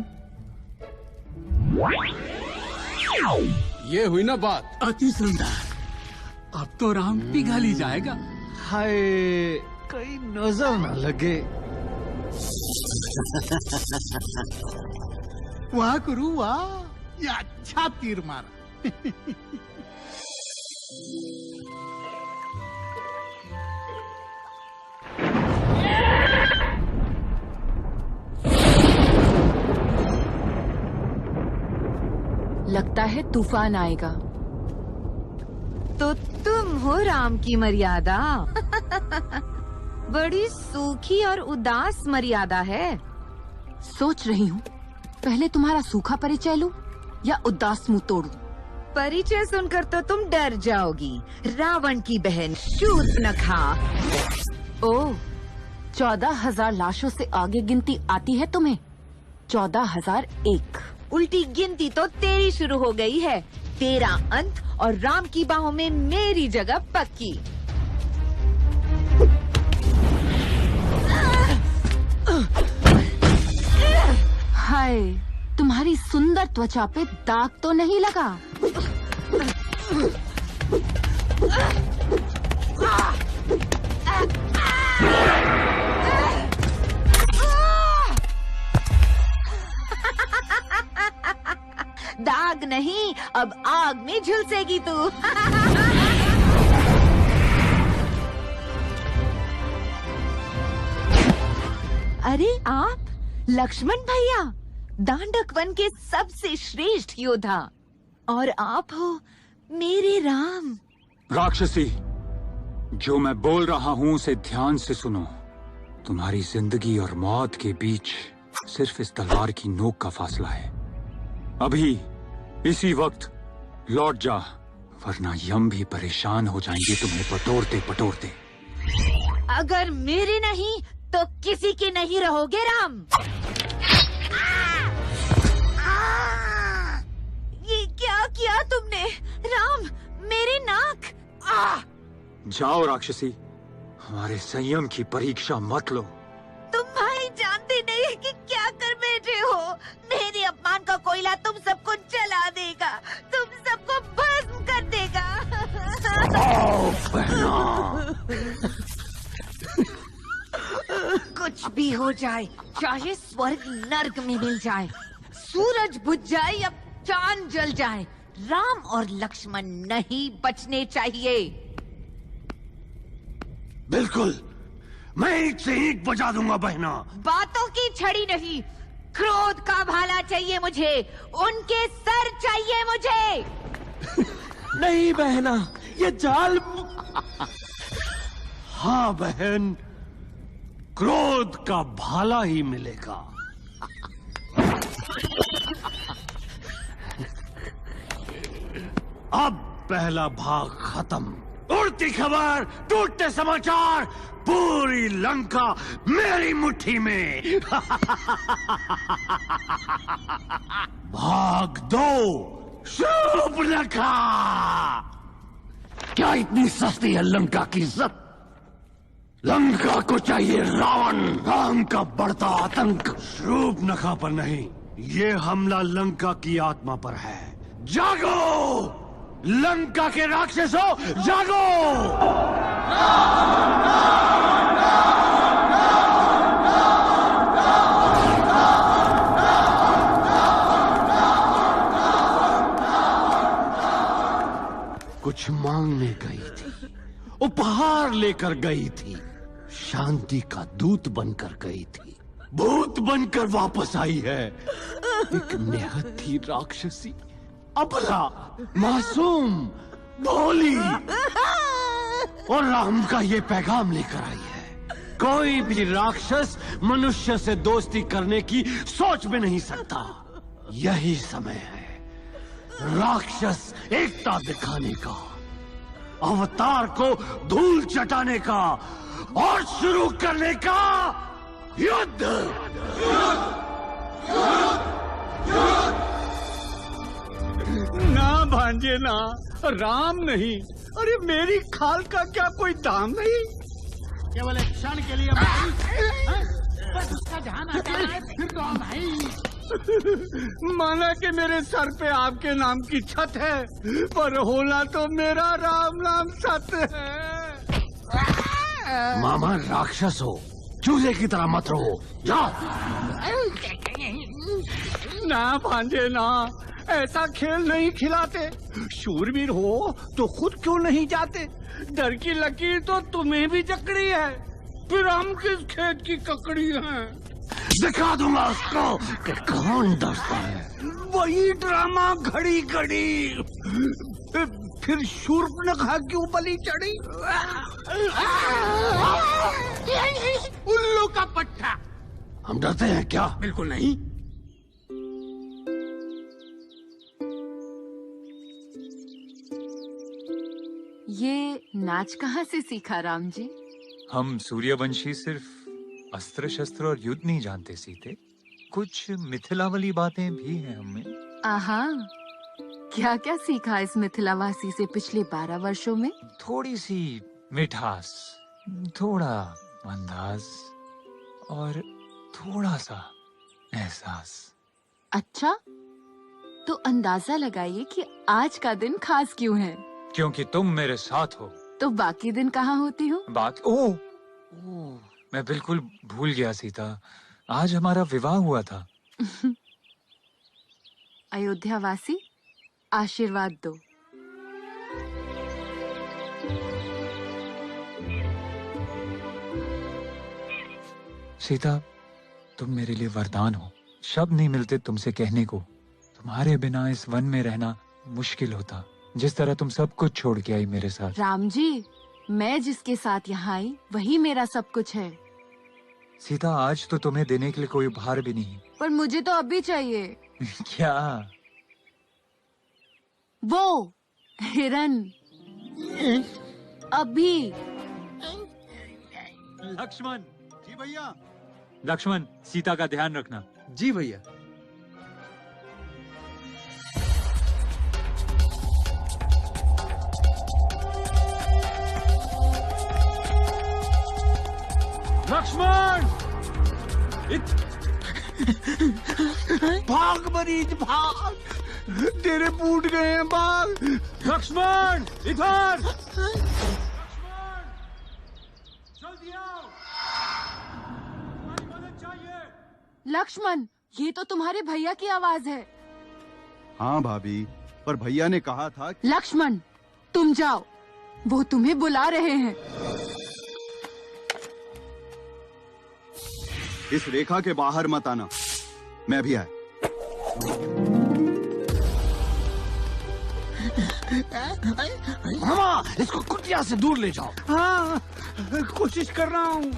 ये हुई ना बात। अति सुंदर, अब तो राम पिघल ही जाएगा। हाय, कहीं नजर न लगे। वाह गुरु वाह, ये अच्छा तीर मारा। लगता है तूफान आएगा। तो तुम हो राम की मर्यादा। बड़ी सूखी और उदास मर्यादा है। सोच रही हूँ पहले तुम्हारा सूखा परिचय लूं या उदास मुंह तोड़ूं। परिचय सुनकर तो तुम डर जाओगी। रावण की बहन शूर्पणखा। ओह, 14,000 लाशों से आगे गिनती आती है तुम्हें? 14,001। उल्टी गिनती तो तेरी शुरू हो गई है। तेरा अंत और राम की बाहों में मेरी जगह पक्की। हाय, तुम्हारी सुंदर त्वचा पे दाग तो नहीं लगा? दाग नहीं, अब आग में झुलसेगी तू। अरे आप लक्ष्मण भैया, दांडक वन के सबसे श्रेष्ठ योद्धा, और आप हो मेरे राम। राक्षसी, जो मैं बोल रहा हूँ उसे ध्यान से सुनो। तुम्हारी जिंदगी और मौत के बीच सिर्फ इस तलवार की नोक का फासला है। अभी इसी वक्त लौट जा, वरना यम भी परेशान हो जाएंगे तुम्हें पटोरते पटोरते। अगर मेरे नहीं तो किसी के नहीं रहोगे राम। ये क्या किया तुमने राम? मेरे नाक। जाओ राक्षसी, हमारे संयम की परीक्षा मत लो। तुम भाई जानते नहीं कि क्या कर बैठे हो। मेरे अपमान का कोयला तुम सबको जला देगा, तुम सबको भस्म कर देगा। कुछ भी हो जाए, चाहे स्वर्ग नर्क में मिल जाए, सूरज बुझ जाए या चांद जल जाए, राम और लक्ष्मण नहीं बचने चाहिए। बिल्कुल, मैं ईंट से ईंट बजा दूंगा बहना। बातों की छड़ी नहीं, क्रोध का भाला चाहिए मुझे। उनके सर चाहिए मुझे। नहीं बहना, ये जाल। हाँ बहन, क्रोध का भाला ही मिलेगा। अब पहला भाग खत्म। उड़ती खबर, टूटते समाचार, पूरी लंका मेरी मुट्ठी में। भाग 2, शूर्पणखा। क्या इतनी सस्ती है लंका की इज्जत? लंका को चाहिए रावण, राम का बढ़ता आतंक। शूर्पणखा पर नहीं, ये हमला लंका की आत्मा पर है। जागो, लंका के राक्षसों जागो! कुछ मांगने गई थी, उपहार लेकर गई थी, शांति का दूत बनकर गई थी, भूत बनकर वापस आई है। एक निहत्थी राक्षसी, अबला, मासूम, भोली, और राम का ये पैगाम लेकर आई है। कोई भी राक्षस मनुष्य से दोस्ती करने की सोच भी नहीं सकता। यही समय है राक्षस एकता दिखाने का, अवतार को धूल चटाने का और शुरू करने का युद्ध। ना भांजे ना, राम नहीं। अरे मेरी खाल का क्या कोई दाम नहीं? केवल एक क्षण के लिए बस उसका जहां आता है फिर तो हम हैं। माना कि मेरे सर पे आपके नाम की छत है, पर होना तो मेरा राम नाम सत्य है। मामा राक्षस हो, चूहे की तरह मत रहो, जाओ। ना भांजे ना, ऐसा खेल नहीं खिलाते। शूरवीर हो तो खुद क्यों नहीं जाते? डर की लकीर तो तुम्हें भी जकड़ी है, फिर हम किस खेत की ककड़ी हैं? दिखा दूंगा उसको कि कौन डरता है। वही ड्रामा घड़ी घड़ी, फिर शूर्पणखा क्यों बलि चढ़ी? उल्लू का पट्टा। हम डरते हैं क्या? बिल्कुल नहीं। ये नाच कहाँ से सीखा राम जी? हम सूर्यवंशी सिर्फ अस्त्र शस्त्र और युद्ध नहीं जानते सीते, कुछ मिथिलावली बातें भी हैं हमें। आहा, क्या क्या सीखा इस मिथिलावासी से पिछले 12 वर्षों में? थोड़ी सी मिठास, थोड़ा अंदाज और थोड़ा सा एहसास। अच्छा, तो अंदाजा लगाइए कि आज का दिन खास क्यों है? क्योंकि तुम मेरे साथ हो। तो बाकी दिन कहाँ होती हूँ? ओह, मैं बिल्कुल भूल गया सीता, आज हमारा विवाह हुआ था। अयोध्यावासी, आशीर्वाद दो। सीता, तुम मेरे लिए वरदान हो। शब्द नहीं मिलते तुमसे कहने को। तुम्हारे बिना इस वन में रहना मुश्किल होता, जिस तरह तुम सब कुछ छोड़ के आई मेरे साथ। राम जी, मैं जिसके साथ यहाँ आई वही मेरा सब कुछ है। सीता, आज तो तुम्हें देने के लिए कोई उपहार भी नहीं। पर मुझे तो अभी चाहिए। क्या? वो हिरन, अभी। लक्ष्मण। जी भैया। लक्ष्मण, सीता का ध्यान रखना। जी भैया। लक्ष्मण, भाग मरीज भाग, तेरे फूट गए हैं बाल। लक्ष्मण, इधर। जल्दी आओ, हमारी मदद चाहिए। लक्ष्मण, ये तो तुम्हारे भैया की आवाज है। हाँ भाभी, पर भैया ने कहा था। लक्ष्मण, तुम जाओ, वो तुम्हें बुला रहे हैं। इस रेखा के बाहर मत आना, मैं भी आया। मामा, इसको कुटिया से दूर ले जाओ। हाँ, कोशिश कर रहा हूँ।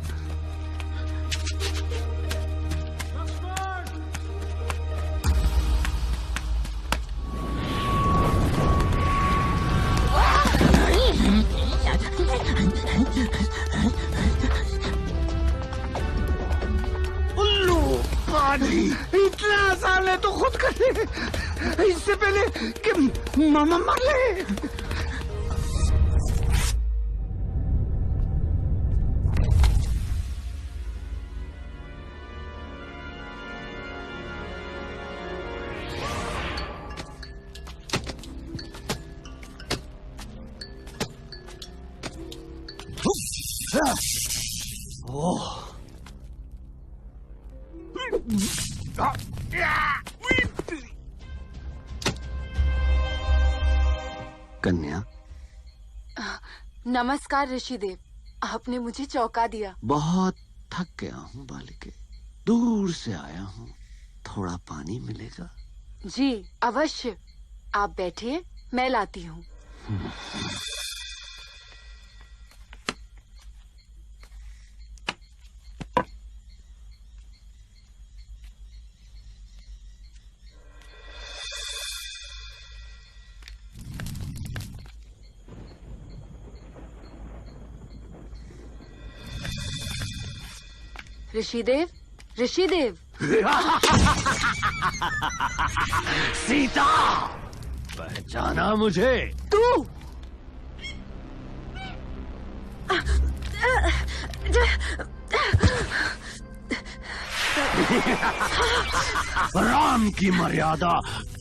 इतना आसान है तो खुद कर ले, इससे पहले कि मामा मर ले। कन्या, नमस्कार ऋषिदेव, आपने मुझे चौंका दिया। बहुत थक गया हूँ बालिके, दूर से आया हूँ, थोड़ा पानी मिलेगा? जी अवश्य, आप बैठिए, मैं लाती हूँ। ऋषिदेव, ऋषिदेव। सीता, पहचाना मुझे? तू? राम की मर्यादा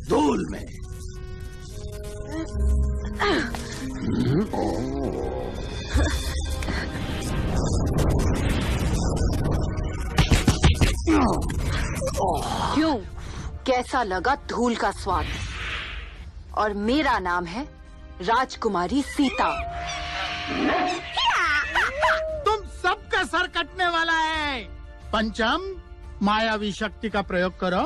धूल में। क्यों, कैसा लगा धूल का स्वाद? और मेरा नाम है राजकुमारी सीता। तुम सबका सर कटने वाला है। पंचम, मायावी शक्ति का प्रयोग करो।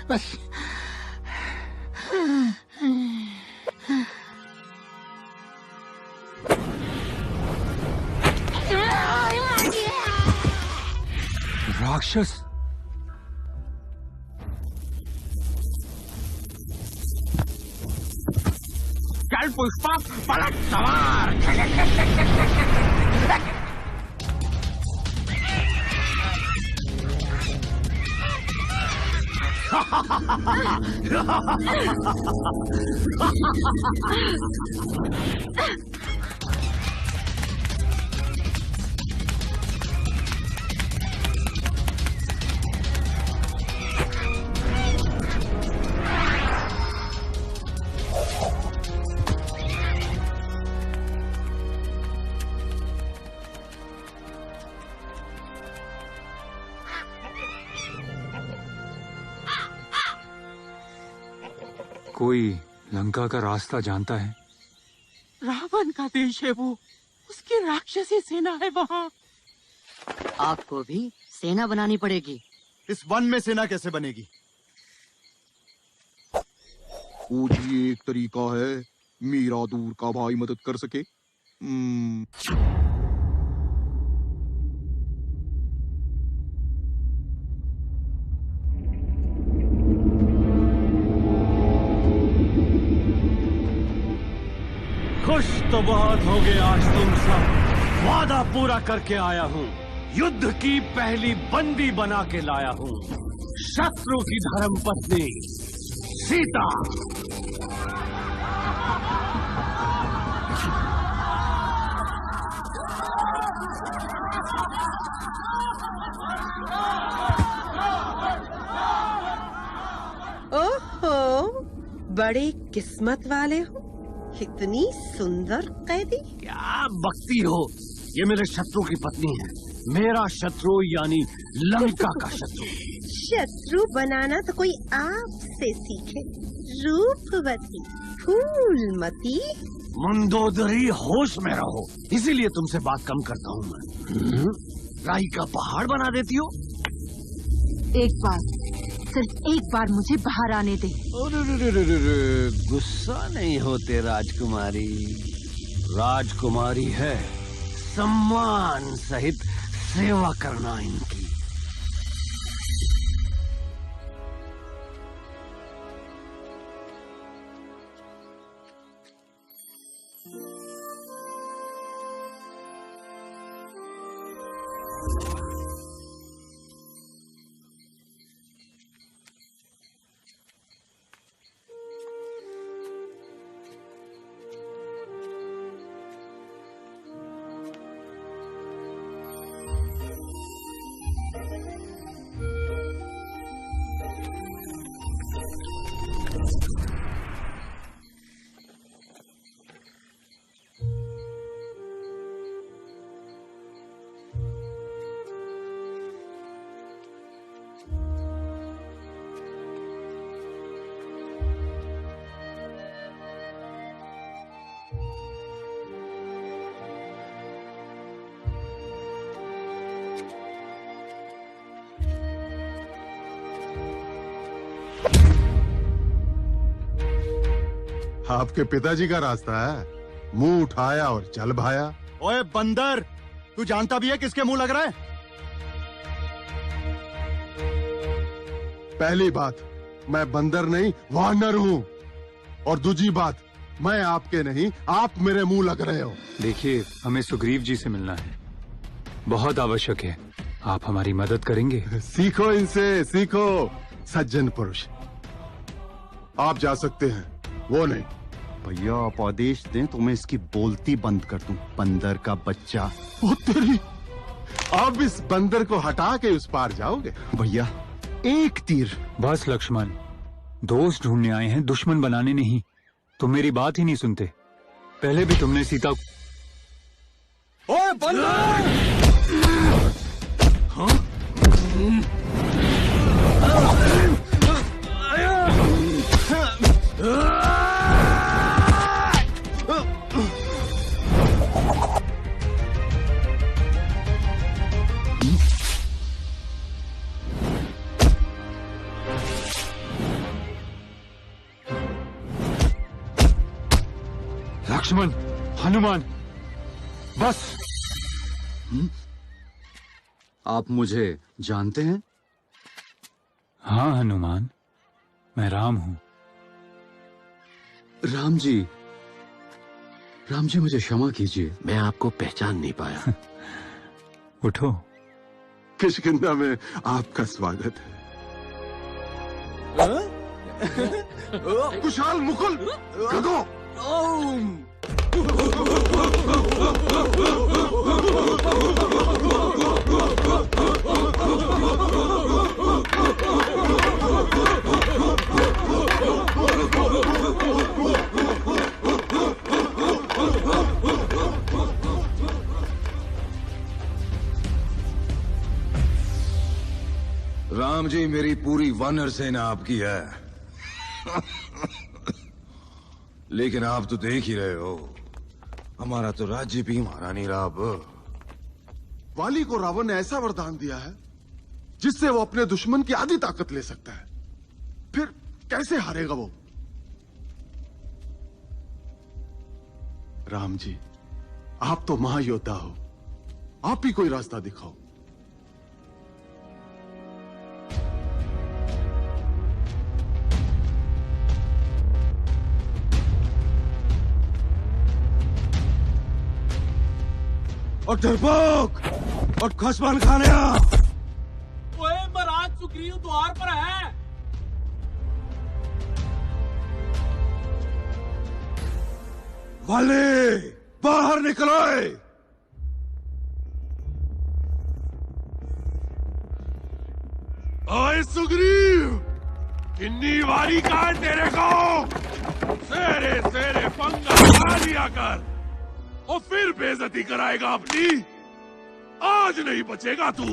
बस राक्षस, चल पुष्पा, पलट सवार। कोई लंका का रास्ता जानता है? रावण का देश है वो, उसकी राक्षसी सेना है वहाँ। आपको भी सेना बनानी पड़ेगी। इस वन में सेना कैसे बनेगी? कुछ ही एक तरीका है, मीरा दूर का भाई मदद कर सके। खुश तो बहुत हो गए आज तुम सब। वादा पूरा करके आया हूँ, युद्ध की पहली बंदी बना के लाया हूँ, शत्रु की धर्म पत्नी सीता। ओहो, बड़ी किस्मत वाले हो, इतनी सुंदर कैदी। क्या बकती हो, ये मेरे शत्रु की पत्नी है। मेरा शत्रु यानी लंका का शत्रु। शत्रु बनाना तो कोई आपसे सीखे, रूपवती फूलमती। मंदोदरी, होश में रहो, इसीलिए तुमसे बात कम करता हूँ मैं। राई का पहाड़ बना देती हो। एक बार, सिर्फ एक बार मुझे बाहर आने दे। गुस्सा नहीं होते राजकुमारी, राजकुमारी है, सम्मान सहित सेवा करना इनकी। आपके पिताजी का रास्ता है। मुंह उठाया और चल भाया। ओए बंदर, तू जानता भी है किसके मुंह लग रहा है? पहली बात, मैं बंदर नहीं वानर हूँ। और दूसरी बात, मैं आपके नहीं, आप मेरे मुंह लग रहे हो। देखिए, हमें सुग्रीव जी से मिलना है, बहुत आवश्यक है। आप हमारी मदद करेंगे? सीखो इनसे, सीखो सज्जन पुरुष। आप जा सकते हैं, वो नहीं। भैया आप आदेश दें तो मैं इसकी बोलती बंद कर दूं। बंदर का बच्चा। ओ तेरी, अब इस बंदर को हटा के उस पार जाओगे? भैया एक तीर। बस लक्ष्मण, दोस्त ढूंढने आए हैं, दुश्मन बनाने नहीं। तुम मेरी बात ही नहीं सुनते। पहले भी तुमने सीता। ओए बंदर! हाँ? लक्ष्मण, हनुमान, बस। आप मुझे जानते हैं? हाँ हनुमान, मैं राम हूं। राम जी मुझे क्षमा कीजिए, मैं आपको पहचान नहीं पाया। उठो। किष्किंधा में आपका स्वागत है। कुशाल मुकुल गदो। राम जी, मेरी पूरी वानर सेना आपकी है। लेकिन आप तो देख ही रहे हो, हमारा तो राज्य भी महारानी राव। वाली को रावण ने ऐसा वरदान दिया है जिससे वो अपने दुश्मन की आधी ताकत ले सकता है। फिर कैसे हारेगा वो? राम जी, आप तो महायोद्धा हो, आप ही कोई रास्ता दिखाओ। और डरपोक और खसमान खाने आ। ओए महाराज, सुग्रीव द्वार पर है। वाले बाहर निकलो। ओए सुग्रीव, किन्नी वारी का है तेरे को? सेरे सेरे पंगा खा लिया कर और फिर बेइज्जती कराएगा अपनी। आज नहीं बचेगा तू।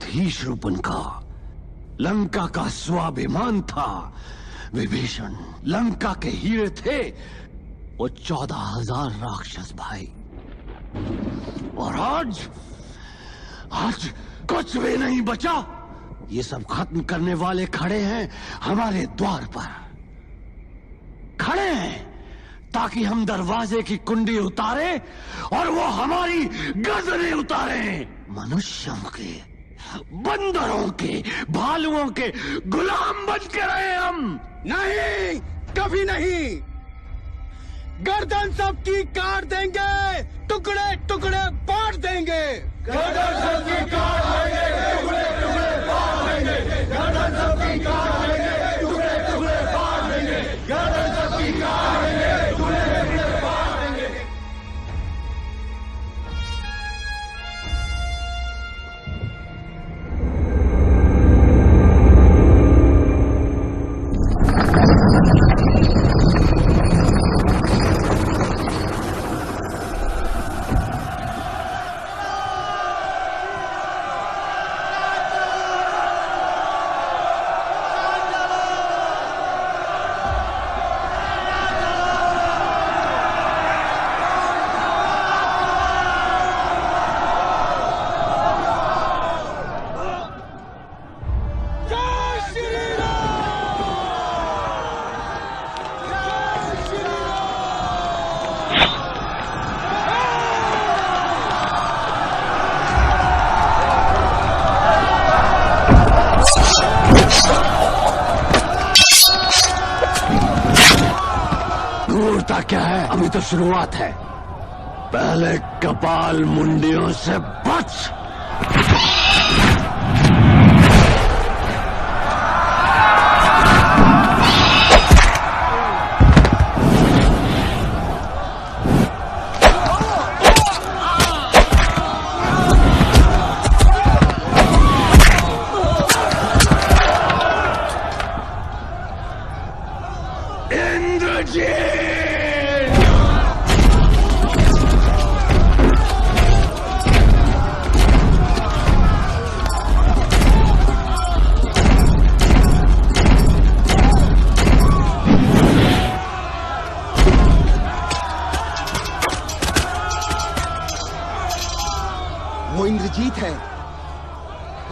थी शूर्पणखा, लंका का स्वाभिमान था। विभीषण लंका के हीरे थे, वो 14,000 राक्षस भाई। और आज कुछ भी नहीं बचा। ये सब खत्म करने वाले खड़े हैं हमारे द्वार पर, खड़े हैं ताकि हम दरवाजे की कुंडी उतारे और वो हमारी गर्दनें उतारे। मनुष्यों के, बंदरों के, भालुओं के गुलाम बन के रहे हम। नहीं, कभी नहीं। गर्दन सबकी काट देंगे, टुकड़े टुकड़े बांट देंगे। गर्दन सबकी काट देंगे, टुकड़े टुकड़े बांट देंगे। गर्दन सबकी काट देंगे, टुकड़े टुकड़े बांट देंगे। गर्दन सबकी काट देंगे, टुकड़े टुकड़े बांट देंगे। क्या है? अभी तो शुरुआत है। पहले कपाल मुंडियों से बच। इंद्रजीत है,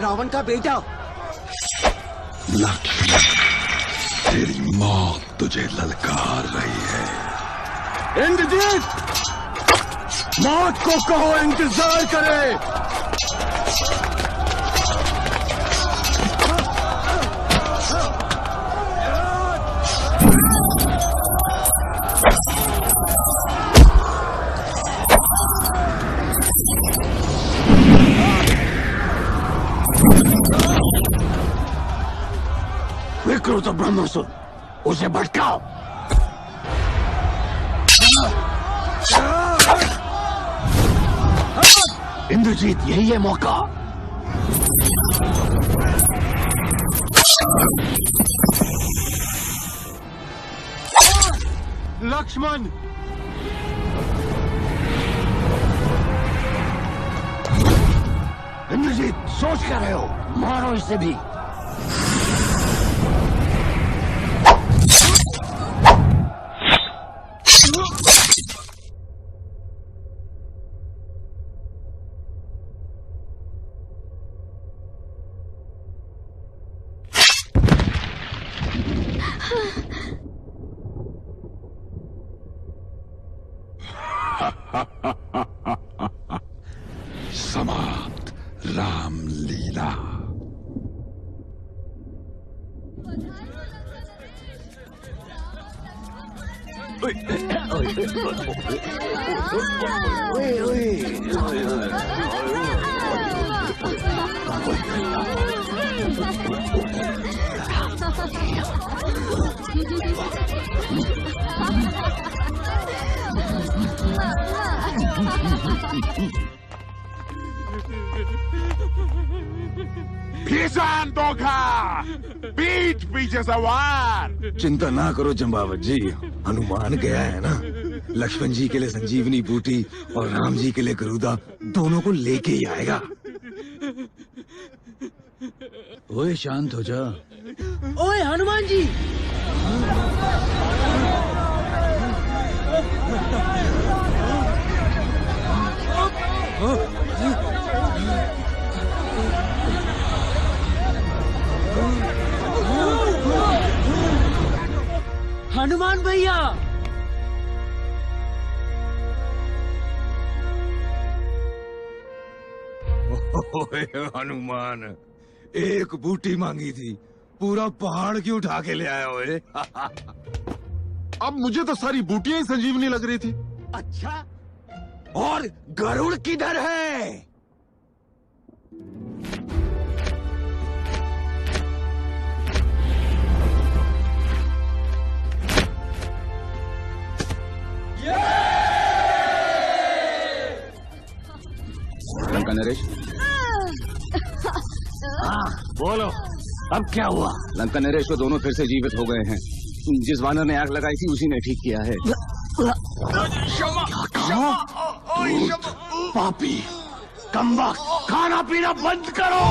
रावण का बेटा। लक्ष्मण, तेरी मौत तुझे ललकार रही है। इंद्रजीत, मौत को कहो इंतजार करे। विकृत ब्रह्मासुर, उसे भटकाओ। इंद्रजीत, यही है मौका। लक्ष्मण, इंद्रजीत, सोच कर रहे हो? मारो इसे भी। समाप्त रामलीला। भीषण धोखा, पीठ पीछे सवार। चिंता ना करो चंपावत जी, हनुमान गया है ना। लक्ष्मण जी के लिए संजीवनी बूटी और राम जी के लिए गरुदा, दोनों को लेके ही आएगा। ओए शांत हो जा। ओए हनुमान जी, हनुमान भैया। ओए हनुमान, एक बूटी मांगी थी, पूरा पहाड़ क्यों उठा के ले आया ओए? अब मुझे तो सारी बूटियां ही संजीवनी लग रही थी। अच्छा, और गरुड़ किधर है? लंका नरेश, हाँ, बोलो, अब क्या हुआ? लंका नरेश को दोनों फिर से जीवित हो गए हैं। जिस वानर ने आग लगाई थी उसी ने ठीक किया है। क्या कहा? पापी, कमबख्त, खाना पीना बंद करो,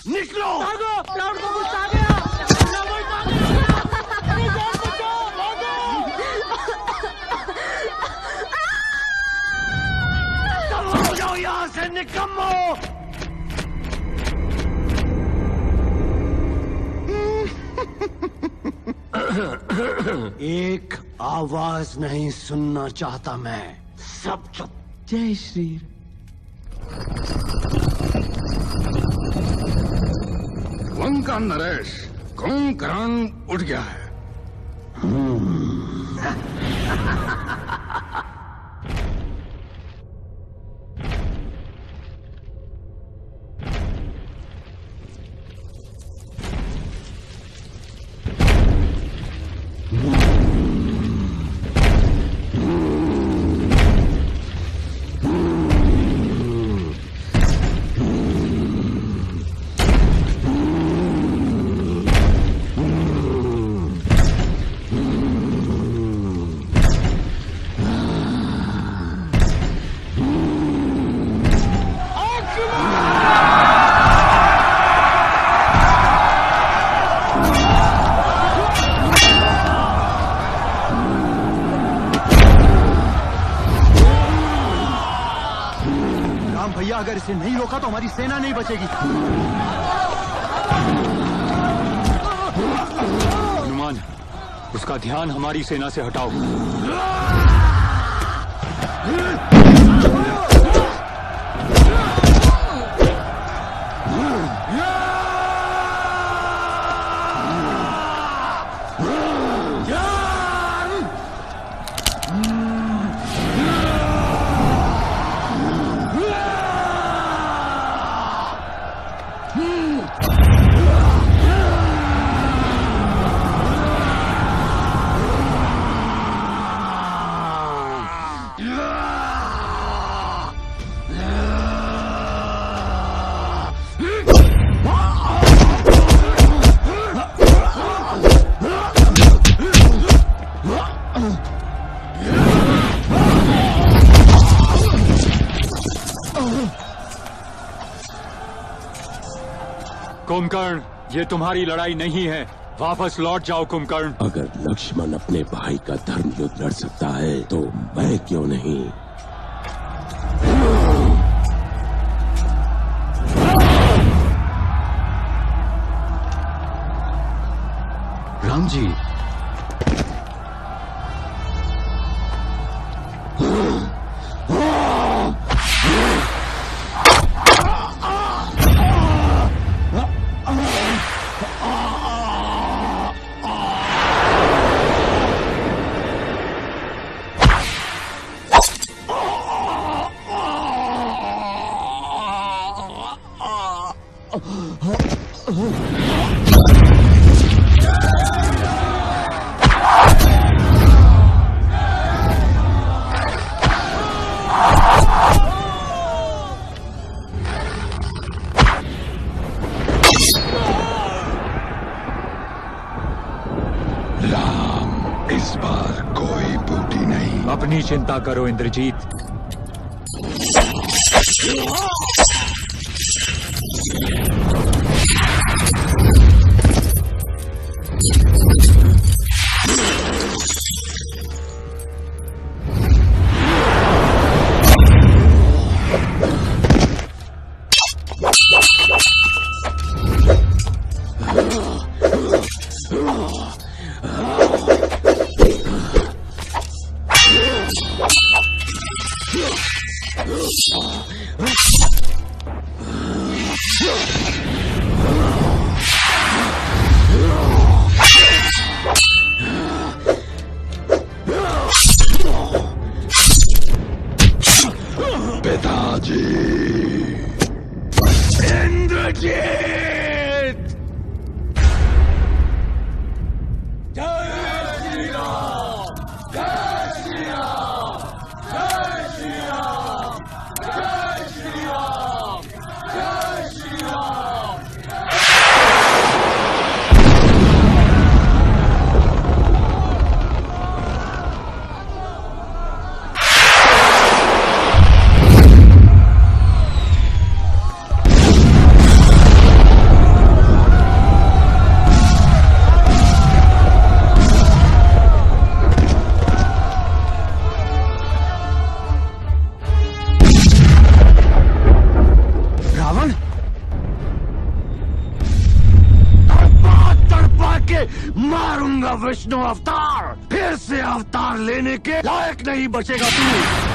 निकलो। रावण को गुस्सा आ गया। रावण आ गया। अपनी जान बचाओ, भागो। हो जाओ यहाँ से, निकम्मो। एक आवाज नहीं सुनना चाहता मैं, सब चुप। जय श्री। लंका नरेश, कुंभकर्ण उठ गया है। भैया अगर इसे नहीं रोका तो हमारी सेना नहीं बचेगी। हनुमान, उसका ध्यान हमारी सेना से हटाओ। कुंभकर्ण, ये तुम्हारी लड़ाई नहीं है, वापस लौट जाओ कुंभकर्ण। अगर लक्ष्मण अपने भाई का धर्म युद्ध लड़ सकता है तो मैं क्यों नहीं? राम जी, इस बार कोई बूटी नहीं। अपनी चिंता करो इंद्रजीत। जीत। जय श्री राम, जय श्री राम, जय श्री राम, जय श्री राम, जय श्री राम। रावण तड़पा के मारूंगा विष्णु अवतार, फिर से अवतार लेने के लायक नहीं बचेगा तू।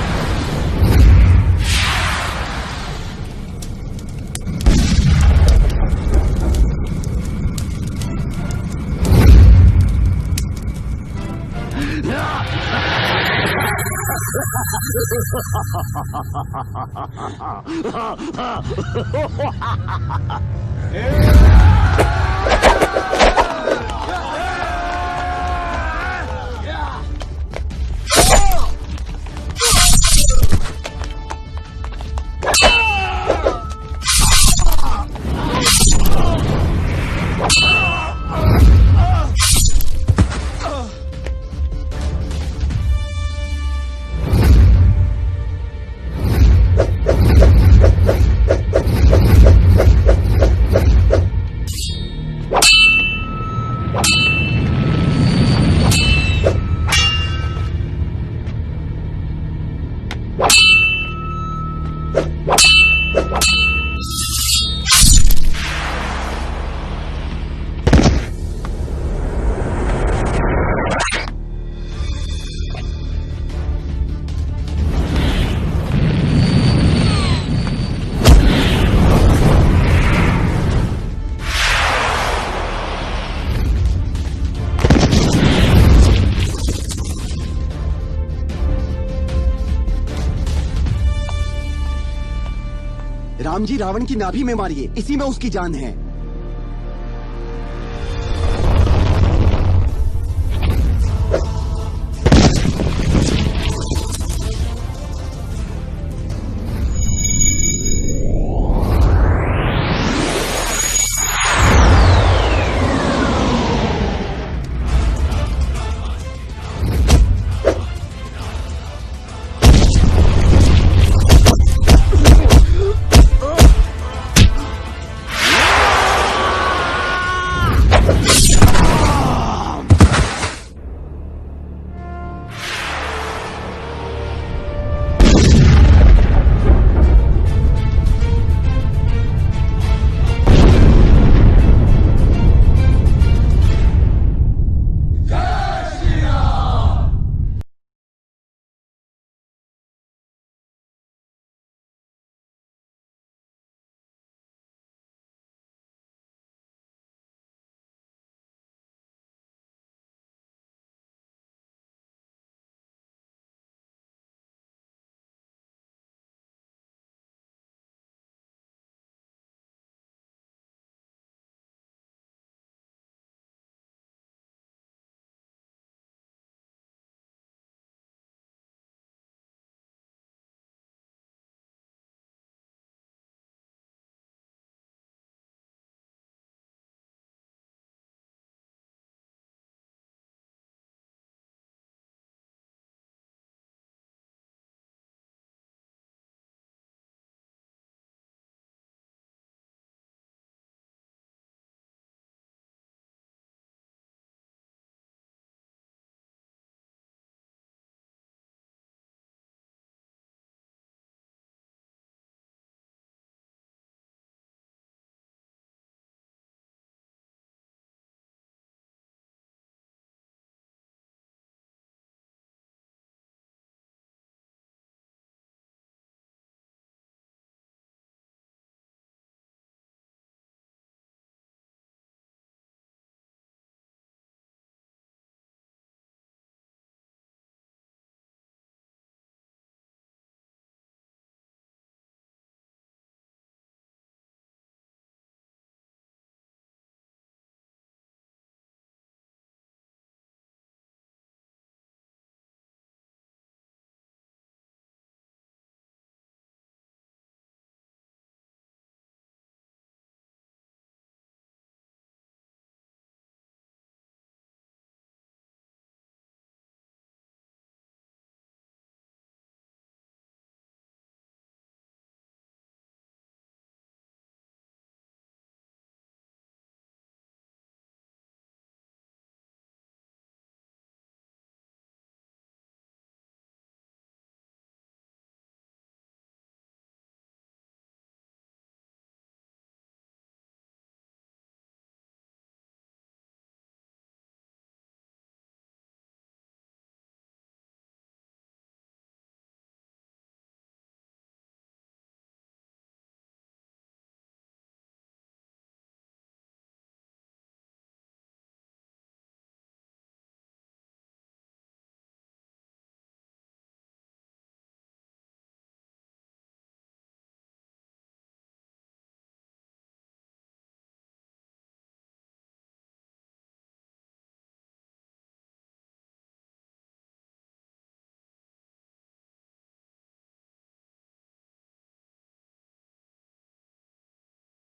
राम जी रावण की नाभि में मारिए, इसी में उसकी जान है।